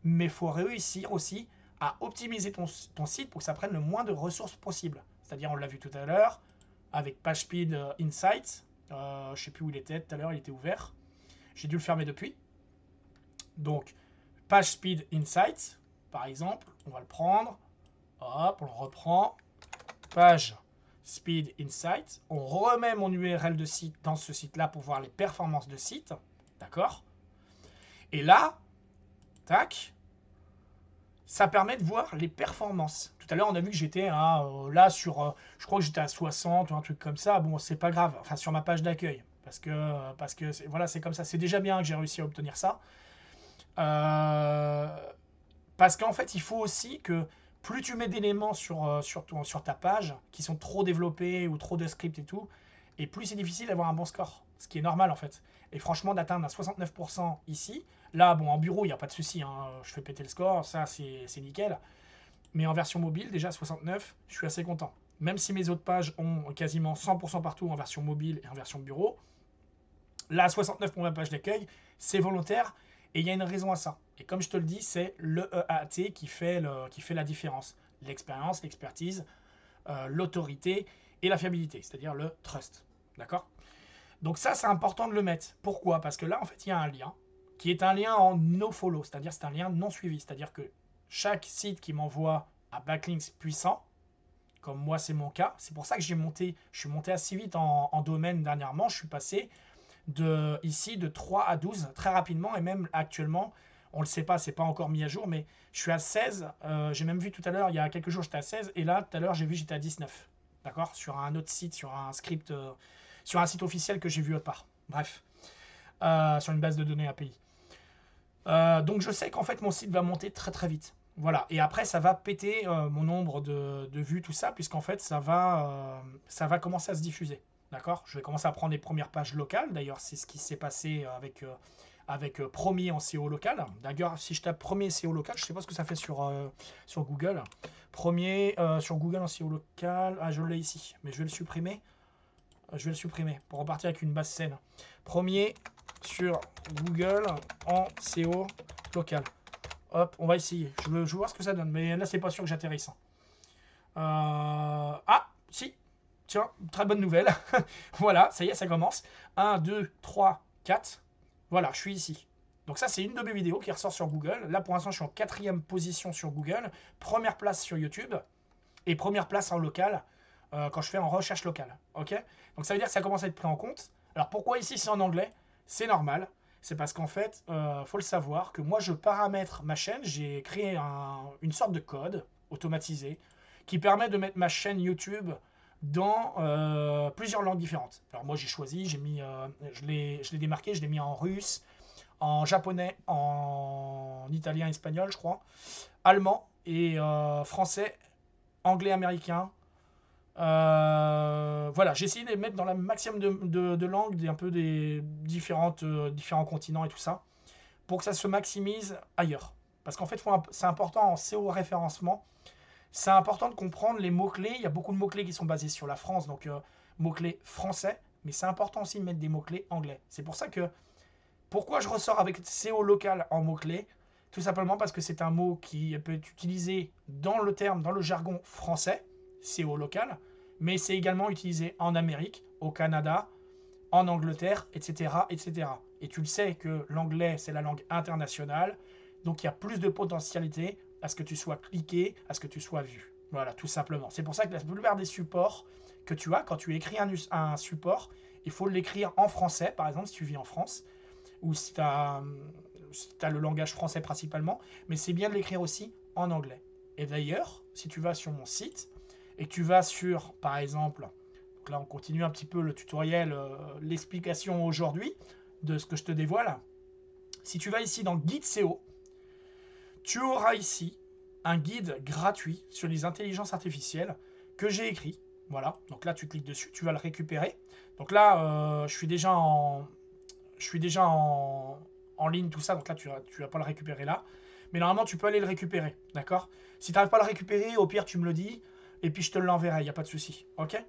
mais il faut réussir aussi à optimiser ton site pour que ça prenne le moins de ressources possible. C'est-à-dire, on l'a vu tout à l'heure, avec PageSpeed Insights, je ne sais plus où il était tout à l'heure, il était ouvert. J'ai dû le fermer depuis. Donc, PageSpeed Insights, par exemple, on va le prendre. Hop, on le reprend. PageSpeed Insights. On remet mon URL de site dans ce site-là pour voir les performances de site. D'accord? Et là, tac, ça permet de voir les performances. Tout à l'heure, on a vu que j'étais là sur, je crois que j'étais à 60 ou un truc comme ça. Bon, c'est pas grave. Enfin, sur ma page d'accueil. Parce que voilà, c'est comme ça. C'est déjà bien que j'ai réussi à obtenir ça. Parce qu'en fait, il faut aussi que plus tu mets d'éléments sur ta page qui sont trop développés ou trop de scripts et tout, et plus c'est difficile d'avoir un bon score. Ce qui est normal en fait. Et franchement, d'atteindre un 69% ici, là, bon, en bureau, il n'y a pas de souci. Hein, je fais péter le score, ça c'est nickel. Mais en version mobile, déjà 69, je suis assez content. Même si mes autres pages ont quasiment 100% partout en version mobile et en version bureau, là, 69 pour ma page d'accueil, c'est volontaire et il y a une raison à ça. Et comme je te le dis, c'est le EAT qui fait la différence. L'expérience, l'expertise, l'autorité et la fiabilité, c'est-à-dire le trust. D'accord? Donc ça, c'est important de le mettre. Pourquoi? Parce que là, en fait, il y a un lien qui est un lien en no-follow, c'est-à-dire c'est un lien non suivi. C'est-à-dire que chaque site qui m'envoie un backlinks puissant, comme moi c'est mon cas, c'est pour ça que je suis monté assez vite en domaine dernièrement. Je suis passé ici de 3 à 12 très rapidement et même actuellement, on ne le sait pas, c'est pas encore mis à jour, mais je suis à 16. J'ai même vu tout à l'heure, il y a quelques jours j'étais à 16 et là tout à l'heure j'ai vu j'étais à 19. D'accord? Sur un autre site, sur un script, sur un site officiel que j'ai vu autre part. Bref, sur une base de données API. Donc je sais qu'en fait mon site va monter très très vite. Voilà, et après ça va péter mon nombre de vues, tout ça, puisqu'en fait ça va commencer à se diffuser. D'accord? Je vais commencer à prendre les premières pages locales. D'ailleurs, c'est ce qui s'est passé avec Premier en SEO local. D'ailleurs, si je tape Premier SEO local, je ne sais pas ce que ça fait sur Google. Premier sur Google en SEO local. Ah, je l'ai ici, mais je vais le supprimer. Je vais le supprimer pour repartir avec une base saine. Premier sur Google en SEO local. Hop, on va essayer. Je veux voir ce que ça donne, mais là, c'est pas sûr que j'atterrisse. Ah, si. Tiens, très bonne nouvelle. Voilà, ça y est, ça commence. 1, 2, 3, 4. Voilà, je suis ici. Donc ça, c'est une de mes vidéos qui ressort sur Google. Là, pour l'instant, je suis en 4e position sur Google. Première place sur YouTube. Et première place en local quand je fais en recherche locale. Ok? Donc ça veut dire que ça commence à être pris en compte. Alors pourquoi ici c'est en anglais? C'est normal. C'est parce qu'en fait, faut le savoir, que moi je paramètre ma chaîne. J'ai créé une sorte de code automatisé qui permet de mettre ma chaîne YouTube dans plusieurs langues différentes. Alors moi j'ai choisi, je l'ai démarqué, je l'ai mis en russe, en japonais, en italien, espagnol je crois, allemand et français, anglais, américain. Voilà, j'ai essayé de les mettre dans la maximum de langues, un peu des différents continents et tout ça, pour que ça se maximise ailleurs. Parce qu'en fait, c'est important en SEO référencement, c'est important de comprendre les mots-clés. Il y a beaucoup de mots-clés qui sont basés sur la France, donc mots-clés français, mais c'est important aussi de mettre des mots-clés anglais. C'est pour ça que, pourquoi je ressors avec SEO local en mots-clés? Tout simplement parce que c'est un mot qui peut être utilisé dans le jargon français, SEO local, mais c'est également utilisé en Amérique, au Canada, en Angleterre, etc., etc. Et tu le sais que l'anglais, c'est la langue internationale, donc il y a plus de potentialité à ce que tu sois cliqué, à ce que tu sois vu. Voilà, tout simplement. C'est pour ça que la plupart des supports que tu as, quand tu écris un support, il faut l'écrire en français, par exemple, si tu vis en France, ou si tu as le langage français principalement, mais c'est bien de l'écrire aussi en anglais. Et d'ailleurs, si tu vas sur mon site, et que tu vas sur, par exemple, donc là on continue un petit peu le tutoriel, l'explication aujourd'hui de ce que je te dévoile. Si tu vas ici dans Guide SEO, tu auras ici un guide gratuit sur les intelligences artificielles que j'ai écrit. Voilà, donc là tu cliques dessus, tu vas le récupérer. Donc là, je suis déjà en ligne, tout ça, donc là tu vas pas le récupérer là. Mais normalement tu peux aller le récupérer, d'accord? Si tu n'arrives pas à le récupérer, au pire tu me le dis, et puis je te l'enverrai, il n'y a pas de souci, ok?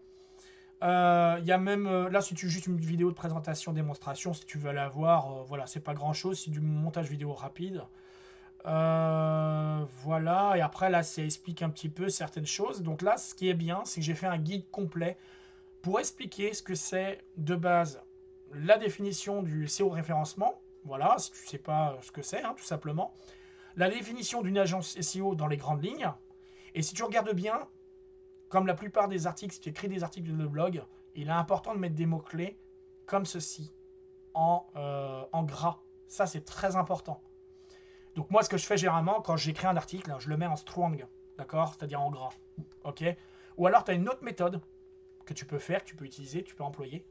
Il y a même, là c'est juste une vidéo de présentation, démonstration, si tu veux la voir, voilà, c'est pas grand chose, c'est du montage vidéo rapide. Voilà, et après là ça explique un petit peu certaines choses. Donc là ce qui est bien, c'est que j'ai fait un guide complet pour expliquer ce que c'est de base la définition du SEO référencement. Voilà, si tu ne sais pas ce que c'est, hein, tout simplement. La définition d'une agence SEO dans les grandes lignes. Et si tu regardes bien, comme la plupart des articles, si tu écris des articles de blog, il est important de mettre des mots-clés comme ceci, en gras. Ça, c'est très important. Donc moi, ce que je fais généralement, quand j'écris un article, je le mets en strong, d'accord? C'est-à-dire en gras, ok? Ou alors, tu as une autre méthode que tu peux faire, que tu peux utiliser, tu peux employer.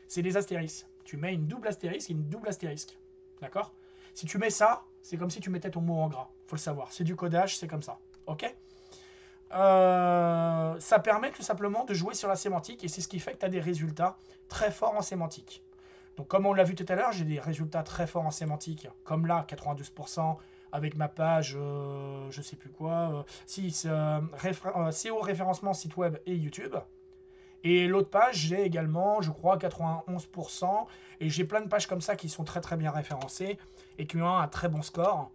C'est les astérisques. Tu mets une double astérisque et une double astérisque, d'accord? Si tu mets ça, c'est comme si tu mettais ton mot en gras. Faut le savoir. C'est du codage, c'est comme ça, ok? Ça permet tout simplement de jouer sur la sémantique et c'est ce qui fait que tu as des résultats très forts en sémantique. Donc comme on l'a vu tout à l'heure, j'ai des résultats très forts en sémantique, comme là, 92%, avec ma page, je sais plus quoi, si, SEO référencement site web et YouTube. Et l'autre page, j'ai également, je crois, 91%. Et j'ai plein de pages comme ça qui sont très très bien référencées et qui ont un très bon score.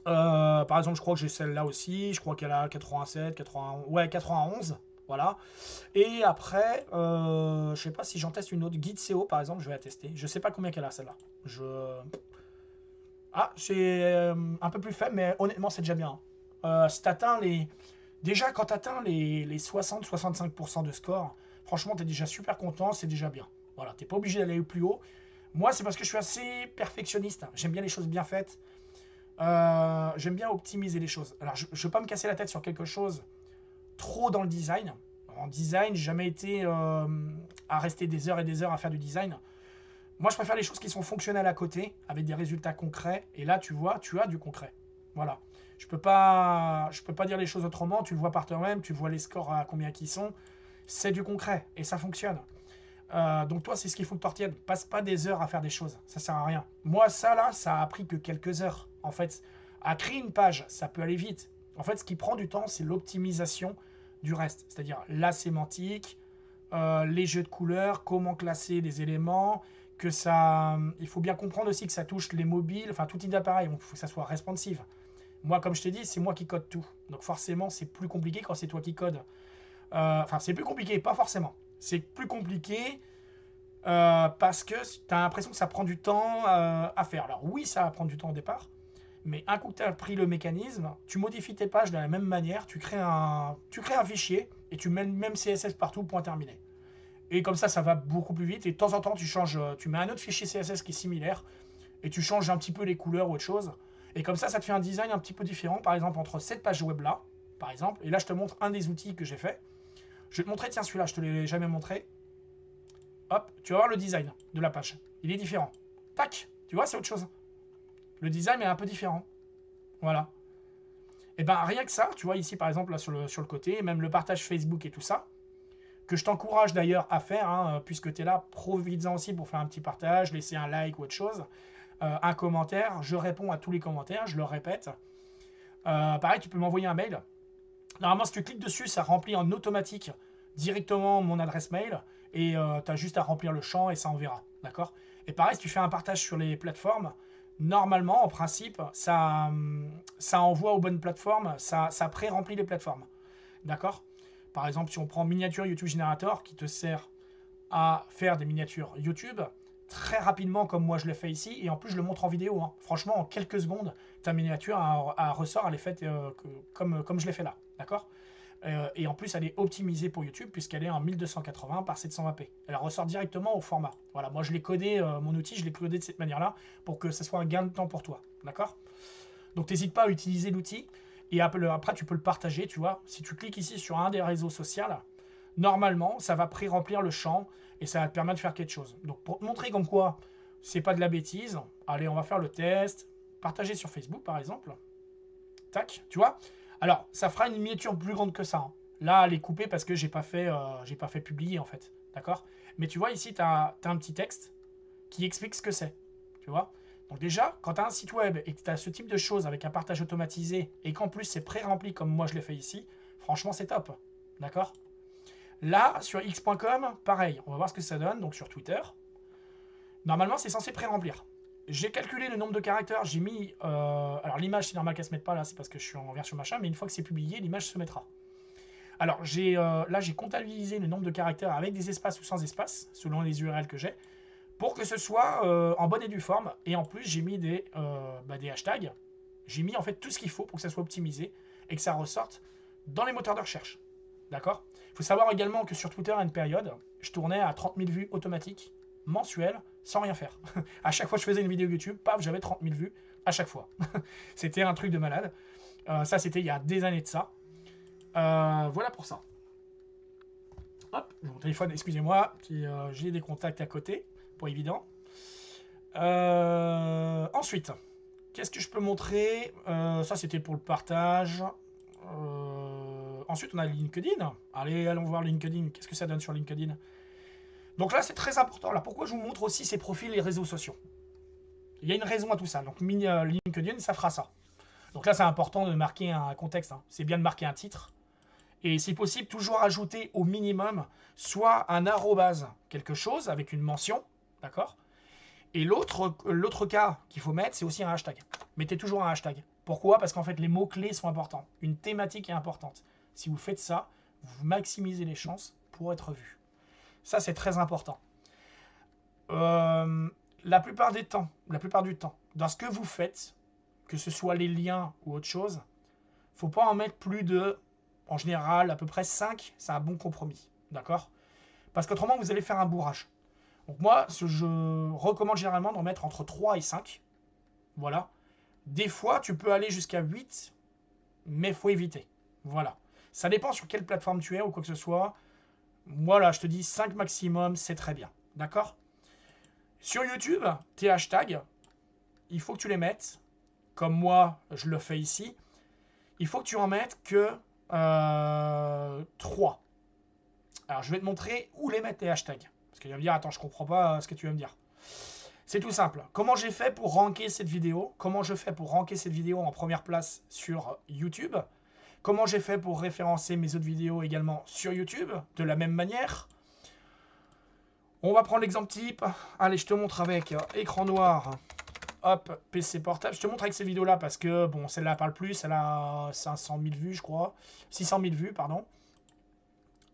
Par exemple, je crois que j'ai celle-là aussi. Je crois qu'elle a 87, 91. Ouais, 91. Voilà. Et après, je sais pas si j'en teste une autre. Guide SEO, par exemple, je vais la tester. Je sais pas combien qu'elle a celle-là. Ah, c'est un peu plus faible, mais honnêtement, c'est déjà bien. Si t'atteins les. Déjà, quand t'atteins les 60-65% de score, franchement, t'es déjà super content, c'est déjà bien. Voilà, t'es pas obligé d'aller plus haut. Moi, c'est parce que je suis assez perfectionniste. J'aime bien les choses bien faites. J'aime bien optimiser les choses. Alors, je ne veux pas me casser la tête sur quelque chose trop dans le design. En design, j'ai jamais été à rester des heures et des heures à faire du design. Moi, je préfère les choses qui sont fonctionnelles à côté, avec des résultats concrets. Et là, tu vois, tu as du concret. Voilà. Je peux pas dire les choses autrement. Tu le vois par toi-même, tu vois les scores à combien qui sont. C'est du concret et ça fonctionne. Donc toi, c'est ce qu'il faut que tu retiennes. Passe pas des heures à faire des choses. Ça sert à rien. Moi, ça là, ça a pris que quelques heures. En fait, à créer une page, ça peut aller vite. En fait, ce qui prend du temps, c'est l'optimisation du reste. C'est-à-dire la sémantique, les jeux de couleurs, comment classer les éléments, que ça, il faut bien comprendre aussi que ça touche les mobiles, enfin tout type d'appareil, donc il faut que ça soit responsive. Moi, comme je t'ai dit, c'est moi qui code tout. Donc forcément, c'est plus compliqué quand c'est toi qui code. Enfin, c'est plus compliqué, pas forcément. C'est plus compliqué parce que tu as l'impression que ça prend du temps à faire. Alors oui, ça va prendre du temps au départ, mais un coup que tu as pris le mécanisme, tu modifies tes pages de la même manière, tu crées un fichier et tu mets le même CSS partout, point terminé. Et comme ça va beaucoup plus vite. Et de temps en temps, tu changes, tu mets un autre fichier CSS qui est similaire et tu changes un petit peu les couleurs ou autre chose. Et comme ça te fait un design un petit peu différent, par exemple, entre cette page web là, par exemple. Et là, je te montre un des outils que j'ai fait. Je vais te montrer, tiens, celui-là, je te l'ai jamais montré. Hop, tu vas voir le design de la page. Il est différent. Tac, tu vois, c'est autre chose. Le design est un peu différent. Voilà. Et ben rien que ça, tu vois ici par exemple là sur le côté, même le partage Facebook et tout ça, que je t'encourage d'ailleurs à faire, hein, puisque tu es là, profites-en aussi pour faire un petit partage, laisser un like ou autre chose, un commentaire, je réponds à tous les commentaires, je le répète. Pareil, tu peux m'envoyer un mail. Normalement, si tu cliques dessus, ça remplit en automatique directement mon adresse mail, et tu as juste à remplir le champ et ça enverra. D'accord. Et pareil, si tu fais un partage sur les plateformes, normalement, en principe, ça envoie aux bonnes plateformes, ça pré-remplit les plateformes. D'accord. Par exemple, si on prend Miniature YouTube Generator, qui te sert à faire des miniatures YouTube, très rapidement, comme moi je l'ai fait ici, et en plus je le montre en vidéo. Hein. Franchement, en quelques secondes, ta miniature a ressort, elle est faite comme je l'ai fait là. D'accord. Et en plus, elle est optimisée pour YouTube, puisqu'elle est en 1280 par 720p. Elle ressort directement au format. Voilà, moi je l'ai codé, mon outil, je l'ai codé de cette manière-là, pour que ce soit un gain de temps pour toi. D'accord. Donc n'hésite pas à utiliser l'outil. Et après, tu peux le partager, tu vois. Si tu cliques ici sur un des réseaux sociaux, normalement, ça va pré-remplir le champ et ça va te permettre de faire quelque chose. Donc, pour te montrer comme quoi c'est pas de la bêtise, allez, on va faire le test. Partager sur Facebook, par exemple. Tac, tu vois. Alors, ça fera une miniature plus grande que ça. Hein. Là, elle est coupée parce que j'ai pas fait publier, en fait. D'accord. Mais tu vois, ici, tu as un petit texte qui explique ce que c'est. Tu vois. Donc déjà, quand tu as un site web et que tu as ce type de choses avec un partage automatisé et qu'en plus c'est pré-rempli comme moi je l'ai fait ici, franchement c'est top. D'accord. Là, sur x.com, pareil, on va voir ce que ça donne, donc sur Twitter. Normalement, c'est censé pré-remplir. J'ai calculé le nombre de caractères, j'ai mis... alors l'image, c'est normal qu'elle se mette pas là, c'est parce que je suis en version machin, mais une fois que c'est publié, l'image se mettra. Alors, là, j'ai comptabilisé le nombre de caractères avec des espaces ou sans espaces, selon les URL que j'ai, pour que ce soit en bonne et due forme. Et en plus, j'ai mis des hashtags. J'ai mis en fait tout ce qu'il faut pour que ça soit optimisé et que ça ressorte dans les moteurs de recherche. D'accord. Il faut savoir également que sur Twitter, à une période, je tournais à 30 000 vues automatiques, mensuelles, sans rien faire. À chaque fois que je faisais une vidéo YouTube, paf, j'avais 30 000 vues à chaque fois. C'était un truc de malade. Ça, c'était il y a des années de ça. Voilà pour ça. Hop, mon téléphone, excusez-moi, j'ai des contacts à côté, pas évident. Ensuite, qu'est-ce que je peux montrer. Ça, c'était pour le partage. Ensuite, on a LinkedIn. Allez, allons voir LinkedIn. Qu'est-ce que ça donne sur LinkedIn? Donc là, c'est très important. Là, pourquoi je vous montre aussi ces profils et réseaux sociaux? Il y a une raison à tout ça. Donc LinkedIn, ça fera ça. Donc là, c'est important de marquer un contexte. Hein. C'est bien de marquer un titre. Et si possible, toujours ajouter au minimum soit un arrobase quelque chose avec une mention, d'accord. Et l'autre cas qu'il faut mettre, c'est aussi un hashtag. Mettez toujours un hashtag. Pourquoi? Parce qu'en fait, les mots-clés sont importants. Une thématique est importante. Si vous faites ça, vous maximisez les chances pour être vu. Ça, c'est très important. La plupart du temps, dans ce que vous faites, que ce soit les liens ou autre chose, faut pas en mettre plus de, en général, à peu près 5, c'est un bon compromis. D'accord? Parce qu'autrement, vous allez faire un bourrage. Donc moi, je recommande généralement d'en mettre entre 3 et 5. Voilà. Des fois, tu peux aller jusqu'à 8, mais faut éviter. Voilà. Ça dépend sur quelle plateforme tu es ou quoi que ce soit. Moi, là, je te dis 5 maximum, c'est très bien. D'accord? Sur YouTube, tes hashtags, il faut que tu les mettes. Comme moi, je le fais ici. Il faut que tu en mettes que 3. Alors, je vais te montrer où les mettre, tes hashtags. Parce que tu vas me dire, attends, je comprends pas ce que tu vas me dire. C'est tout simple. Comment j'ai fait pour ranker cette vidéo? Comment je fais pour ranker cette vidéo en première place sur YouTube? Comment j'ai fait pour référencer mes autres vidéos également sur YouTube? De la même manière. On va prendre l'exemple type. Allez, je te montre avec écran noir. Hop, PC portable. Je te montre avec cette vidéo-là parce que, bon, celle-là parle plus. Elle a 500 000 vues, je crois. 600 000 vues, pardon.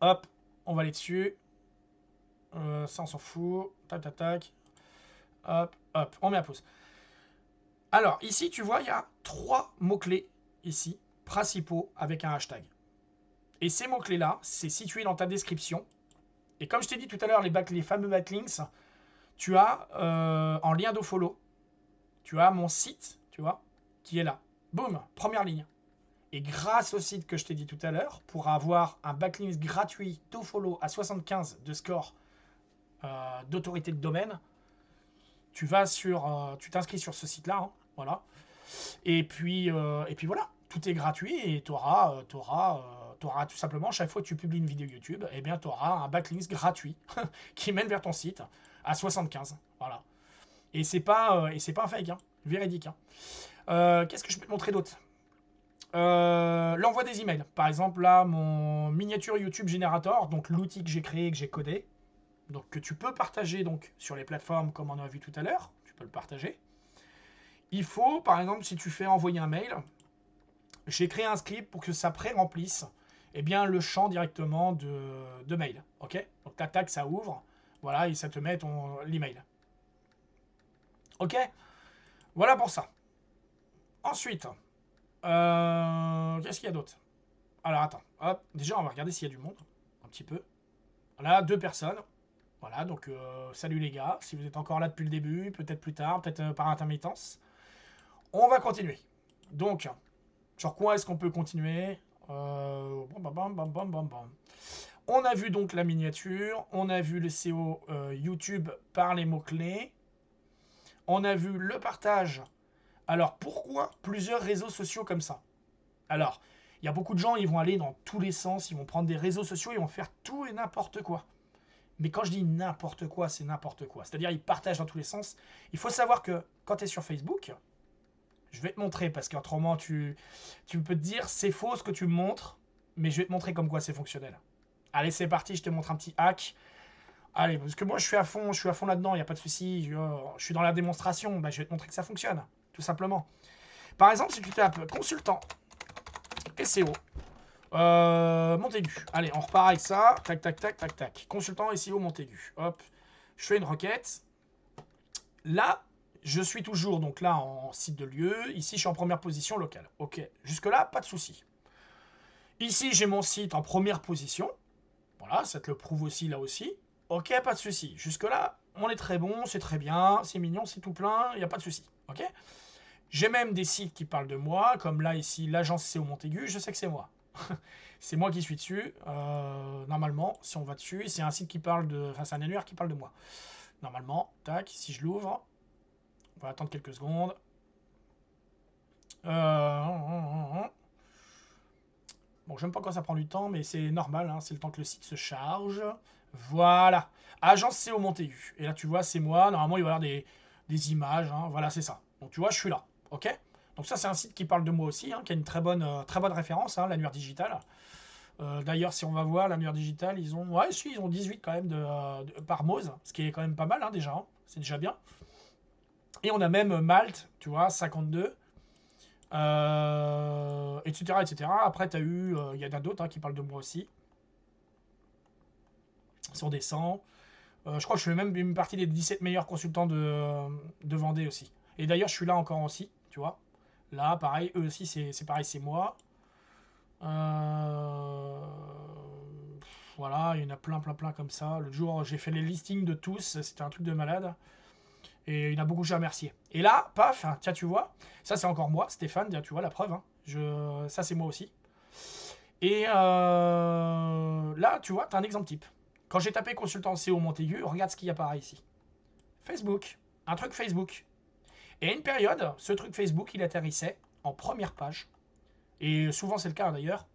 Hop, on va aller dessus. Ça, on s'en fout. Tac, tac, tac. Hop, hop, on met à pause. Alors, ici, tu vois, il y a 3 mots-clés, ici, principaux, avec un hashtag. Et ces mots-clés-là, c'est situé dans ta description. Et comme je t'ai dit tout à l'heure, les fameux backlinks, tu as en lien de follow, tu as mon site, tu vois, qui est là. Boum, première ligne. Et grâce au site que je t'ai dit tout à l'heure, pour avoir un backlink gratuit follow à 75 de score d'autorité de domaine, tu t'inscris sur ce site-là, hein, voilà. Et puis voilà, tout est gratuit et tu auras tout simplement, chaque fois que tu publies une vidéo YouTube, eh bien, tu auras un backlink gratuit qui mène vers ton site à 75. Voilà. Et c'est pas un fake, hein, véridique. Hein. Qu'est-ce que je peux te montrer d'autre? L'envoi des emails. Par exemple, là, mon miniature YouTube Generator, donc l'outil que j'ai créé, que j'ai codé, donc que tu peux partager donc sur les plateformes comme on a vu tout à l'heure, tu peux le partager. Il faut, par exemple, si tu fais envoyer un mail, j'ai créé un script pour que ça pré-remplisse eh bien, le champ directement de mail. Ok? Donc tac tac, ça ouvre. Voilà, et ça te met l'email. Ok? Voilà pour ça. Ensuite, qu'est-ce qu'il y a d'autre? Alors attends, hop, déjà on va regarder s'il y a du monde, un petit peu. Voilà, 2 personnes. Voilà, donc salut les gars, si vous êtes encore là depuis le début, peut-être plus tard, peut-être par intermittence. On va continuer. Donc, sur quoi est-ce qu'on peut continuer? On a vu donc la miniature, on a vu le SEO YouTube par les mots-clés, on a vu le partage. Alors pourquoi plusieurs réseaux sociaux comme ça? Alors, il y a beaucoup de gens, ils vont aller dans tous les sens, ils vont prendre des réseaux sociaux, ils vont faire tout et n'importe quoi. Mais quand je dis n'importe quoi, c'est n'importe quoi. C'est-à-dire, ils partagent dans tous les sens. Il faut savoir que quand tu es sur Facebook, je vais te montrer parce qu'autrement, tu peux te dire c'est faux ce que tu me montres, mais je vais te montrer comme quoi c'est fonctionnel. Allez, c'est parti, je te montre un petit hack. Allez, parce que moi, je suis à fond là-dedans, il n'y a pas de souci. Je suis dans la démonstration, bah, je vais te montrer que ça fonctionne, tout simplement. Par exemple, si tu tapes consultant SEO, Montaigu. Allez, on repart avec ça. Tac, tac, tac, tac, tac. Consultant SEO Montaigu. Hop, je fais une requête. Là, je suis toujours donc là en site de lieu. Ici, je suis en première position locale. Ok, jusque-là, pas de souci. Ici, j'ai mon site en première position. Voilà, ça te le prouve aussi là aussi. Ok, pas de souci. Jusque-là, on est très bon, c'est très bien, c'est mignon, c'est tout plein, il n'y a pas de souci. Ok. J'ai même des sites qui parlent de moi, comme là ici, l'agence SEO Montaigu, je sais que c'est moi. C'est moi qui suis dessus. Normalement, si on va dessus, c'est un site qui parle de. Enfin, c'est un annuaire qui parle de moi. Normalement, tac, si je l'ouvre, on va attendre quelques secondes. Bon, j'aime pas quand ça prend du temps, mais c'est normal, hein, c'est le temps que le site se charge. Voilà. Agence SEO Montaigu. Et là, tu vois, c'est moi. Normalement, il va y avoir des images, hein, voilà, c'est ça. Donc tu vois, je suis là, ok? Donc ça, c'est un site qui parle de moi aussi, hein, qui a une très bonne référence, hein, l'annuaire digital. D'ailleurs, si on va voir l'annuaire digital, ils ont, ouais, si, ils ont 18 quand même par Moz, ce qui est quand même pas mal, hein, déjà, hein, c'est déjà bien. Et on a même Malte, tu vois, 52, etc., etc. Après, tu as eu, il y en a d'autres hein, qui parlent de moi aussi. Si on descend, je crois que je fais même une partie des 17 meilleurs consultants de Vendée aussi. Et d'ailleurs, je suis là encore aussi, tu vois. Là, pareil, eux aussi, c'est pareil, c'est moi. Voilà, il y en a plein, plein, plein comme ça. L'autre jour, j'ai fait les listings de tous, c'était un truc de malade. Et il y en a beaucoup que j'ai remercié. Et là, paf, tiens, tu vois, ça c'est encore moi, Stéphane, tu vois la preuve. Hein. Ça c'est moi aussi. Et là, tu vois, tu as un exemple type. Quand j'ai tapé consultant SEO Montaigu, regarde ce qu'il y apparaît ici. Facebook. Un truc Facebook. Et à une période, ce truc Facebook, il atterrissait en première page. Et souvent c'est le cas d'ailleurs.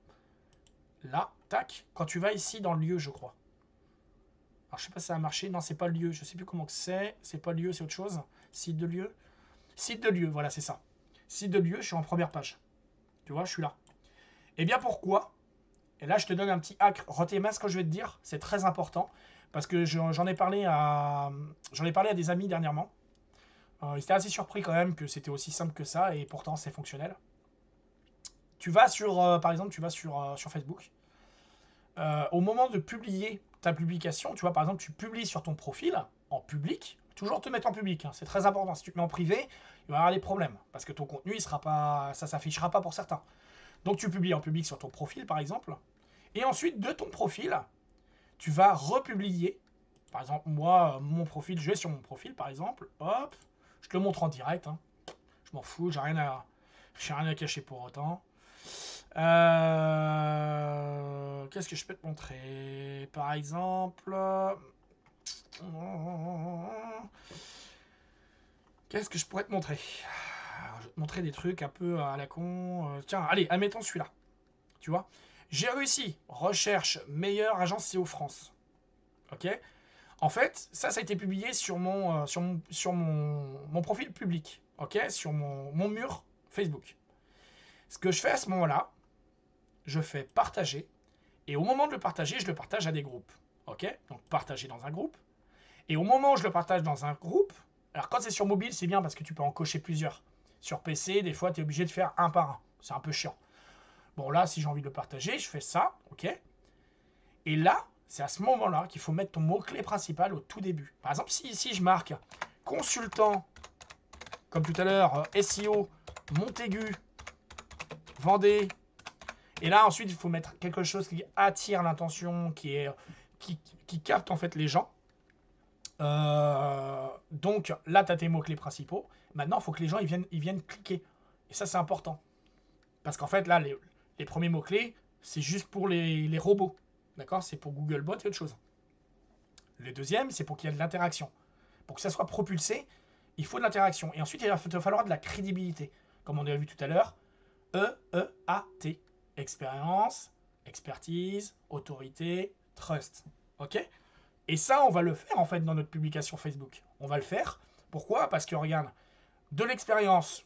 Là, tac, quand tu vas ici dans le lieu, je crois. Alors je sais pas si ça a marché. Non, c'est pas le lieu. Je sais plus comment que c'est. C'est pas le lieu, c'est autre chose. Site de lieu. Site de lieu, voilà, c'est ça. Site de lieu, je suis en première page. Tu vois, je suis là. Et bien pourquoi? Et là, je te donne un petit hack. Retiens bien ce que je vais te dire. C'est très important. Parce que j'en ai parlé à des amis dernièrement. Ils étaient assez surpris quand même que c'était aussi simple que ça. Et pourtant, c'est fonctionnel. Tu vas par exemple, tu vas sur Facebook. Au moment de publier ta publication, tu vois, par exemple, tu publies sur ton profil en public. Toujours te mettre en public, hein, c'est très important. Si tu te mets en privé, il va y avoir des problèmes parce que ton contenu, ça s'affichera pas pour certains. Donc tu publies en public sur ton profil, par exemple, et ensuite de ton profil, tu vas republier. Par exemple, moi, mon profil, je vais sur mon profil, par exemple, hop, je te le montre en direct. Hein. Je m'en fous, j'ai rien à cacher pour autant. Qu'est-ce que je peux te montrer? Par exemple, qu'est-ce que je pourrais te montrer? Je vais te montrer des trucs un peu à la con. Tiens, allez, admettons celui-là. Tu vois? J'ai réussi. Recherche meilleure agence SEO France. Ok? En fait, ça a été publié sur mon profil public. Ok? Sur mon mur Facebook. Ce que je fais à ce moment-là, je fais partager. Et au moment de le partager, je le partage à des groupes. Ok? Donc partager dans un groupe. Et au moment où je le partage dans un groupe, alors quand c'est sur mobile, c'est bien parce que tu peux en cocher plusieurs. Sur PC, des fois, tu es obligé de faire un par un. C'est un peu chiant. Bon, là, si j'ai envie de le partager, je fais ça, ok? Et là, c'est à ce moment-là qu'il faut mettre ton mot-clé principal au tout début. Par exemple, si ici je marque consultant, comme tout à l'heure, SEO, Montaigu, Vendée, et là, ensuite, il faut mettre quelque chose qui attire l'attention, qui capte en fait les gens. Donc là, tu as tes mots-clés principaux. Maintenant, il faut que les gens ils viennent cliquer. Et ça, c'est important. Parce qu'en fait, là, les premiers mots-clés, c'est juste pour les robots. D'accord? C'est pour Googlebot et autre chose. Le deuxième, c'est pour qu'il y ait de l'interaction. Pour que ça soit propulsé, il faut de l'interaction. Et ensuite, il va te falloir de la crédibilité. Comme on a vu tout à l'heure, E-E-A-T. Expérience, expertise, autorité, trust. Ok? Et ça, on va le faire en fait dans notre publication Facebook. On va le faire. Pourquoi? Parce que regarde, de l'expérience,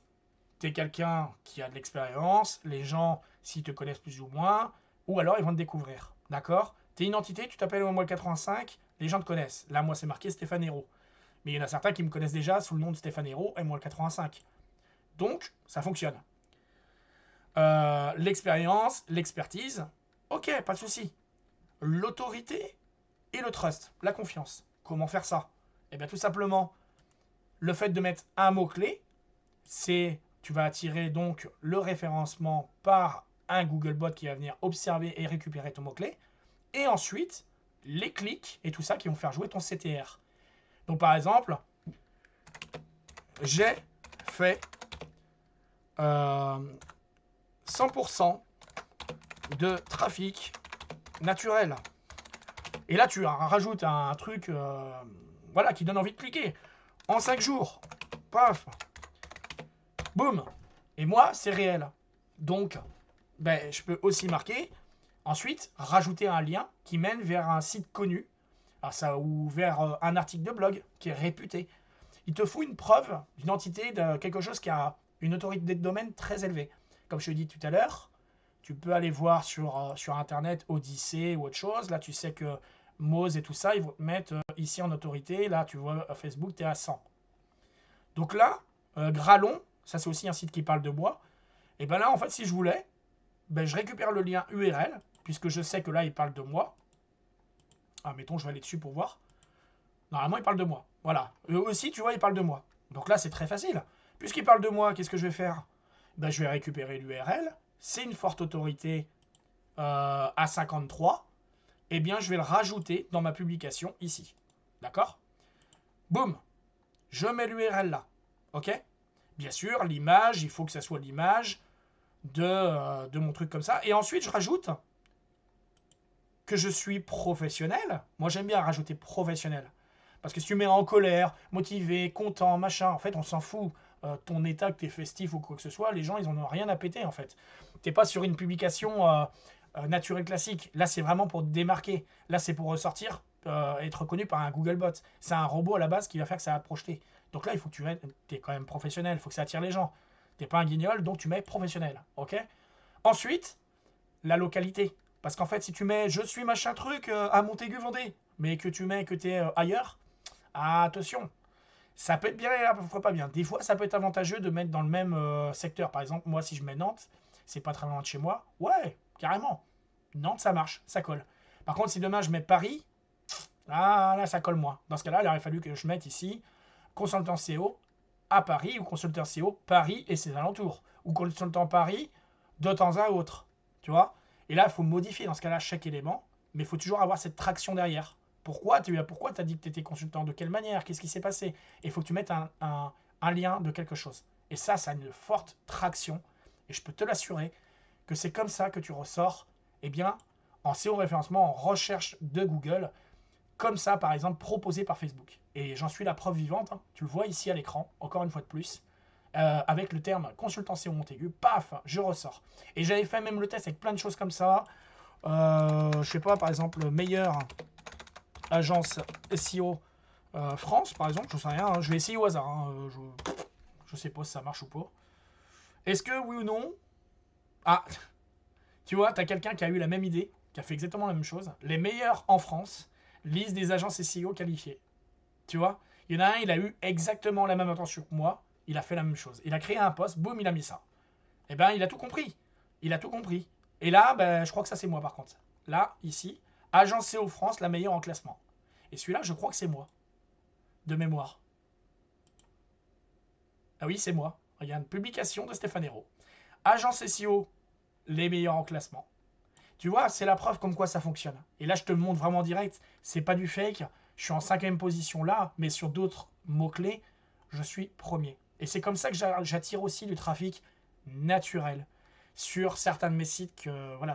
tu es quelqu'un qui a de l'expérience, les gens, s'ils te connaissent plus ou moins, ou alors ils vont te découvrir. D'accord? Tu es une entité, tu t'appelles Moelle 85, les gens te connaissent. Là, moi, c'est marqué Stéphane Hérault. Mais il y en a certains qui me connaissent déjà sous le nom de Stéphane Hérault, Moelle 85. Donc, ça fonctionne. L'expérience, l'expertise, ok, pas de souci. L'autorité et le trust, la confiance. Comment faire ça? Eh bien, tout simplement, le fait de mettre un mot-clé, c'est tu vas attirer donc le référencement par un Googlebot qui va venir observer et récupérer ton mot-clé. Et ensuite, les clics et tout ça qui vont faire jouer ton CTR. Donc par exemple, j'ai fait 100% de trafic naturel. Et là, tu rajoutes un truc voilà, qui donne envie de cliquer. En 5 jours, paf, boum. Et moi, c'est réel. Donc, ben, je peux aussi marquer, ensuite, rajouter un lien qui mène vers un site connu, alors ça, ou vers un article de blog qui est réputé. il te faut une preuve d'une entité, de quelque chose qui a une autorité de domaine très élevée. Comme je te dis tout à l'heure, tu peux aller voir sur Internet Odyssée ou autre chose. Là, tu sais que Moz et tout ça, ils vont te mettre ici en autorité. Là, tu vois, Facebook, tu es à 100. Donc là, Gralon, ça c'est aussi un site qui parle de bois. Et ben là, en fait, si je voulais, ben, je récupère le lien URL, puisque je sais que là, il parle de moi. Ah, mettons, je vais aller dessus pour voir. Normalement, il parle de moi. Voilà. Eux aussi, tu vois, il parle de moi. Donc là, c'est très facile. Puisqu'il parle de moi, qu'est-ce que je vais faire? Ben, je vais récupérer l'URL. C'est une forte autorité à 53. Eh bien, je vais le rajouter dans ma publication ici. D'accord? Boum. Je mets l'URL là. OK? Bien sûr, l'image, il faut que ça soit l'image de mon truc comme ça. Et ensuite, je rajoute que je suis professionnel. Moi, j'aime bien rajouter professionnel. Parce que si tu mets en colère, motivé, content, machin, en fait, on s'en fout. Ton état, que tu es festif ou quoi que ce soit, les gens, ils en ont rien à péter, en fait. T'es pas sur une publication naturelle classique. Là, c'est vraiment pour te démarquer. Là, c'est pour ressortir, être reconnu par un Googlebot. C'est un robot à la base qui va faire que ça va te projeter. Donc là, il faut que tu es quand même professionnel. Il faut que ça attire les gens. T'es pas un guignol, donc tu mets professionnel. Ok? Ensuite, la localité. Parce qu'en fait, si tu mets je suis machin truc à Montaigu-Vendée, mais que tu mets que tu es ailleurs, attention, ça peut être bien et parfois pas bien. Des fois, ça peut être avantageux de mettre dans le même secteur. Par exemple, moi, si je mets Nantes, c'est pas très loin de chez moi. Ouais, carrément. Nantes, ça marche, ça colle. Par contre, si demain je mets Paris, ah là, ça colle moins. Dans ce cas-là, il aurait fallu que je mette ici consultant CO à Paris ou consultant CO Paris et ses alentours. Ou consultant Paris de temps à autre. Tu vois? Et là, il faut modifier dans ce cas-là chaque élément, mais il faut toujours avoir cette traction derrière. Pourquoi tu as dit que tu étais consultant? De quelle manière? Qu'est-ce qui s'est passé? Et il faut que tu mettes un lien de quelque chose. Et ça a une forte traction. Et je peux te l'assurer que c'est comme ça que tu ressors, eh bien, en SEO référencement, en recherche de Google, comme ça, par exemple, proposé par Facebook. Et j'en suis la preuve vivante. Hein. Tu le vois ici à l'écran, encore une fois de plus. Avec le terme consultant SEO Montaigu, paf, je ressors. Et j'avais fait même le test avec plein de choses comme ça. Je sais pas, par exemple, meilleure agence SEO France, par exemple, je sais rien, hein, je vais essayer au hasard. Hein, je sais pas si ça marche ou pas. Est-ce que oui ou non? Ah, tu vois, tu as quelqu'un qui a eu la même idée, qui a fait exactement la même chose. Les meilleurs en France lisent des agences SEO qualifiées. Tu vois, il y en a un, il a eu exactement la même attention que moi. Il a fait la même chose. Il a créé un post, boum, il a mis ça. Eh ben, il a tout compris. Il a tout compris. Et là, ben, je crois que ça, c'est moi, par contre. Là, ici, agence SEO France, la meilleure en classement. Et celui-là, je crois que c'est moi. De mémoire. Ah oui, c'est moi. Regarde, publication de Stéphane Hérault. Agence SEO, les meilleurs en classement. Tu vois, c'est la preuve comme quoi ça fonctionne. Et là, je te le montre vraiment direct. C'est pas du fake. Je suis en 5e position là, mais sur d'autres mots-clés, je suis premier. Et c'est comme ça que j'attire aussi du trafic naturel sur certains de mes sites que voilà,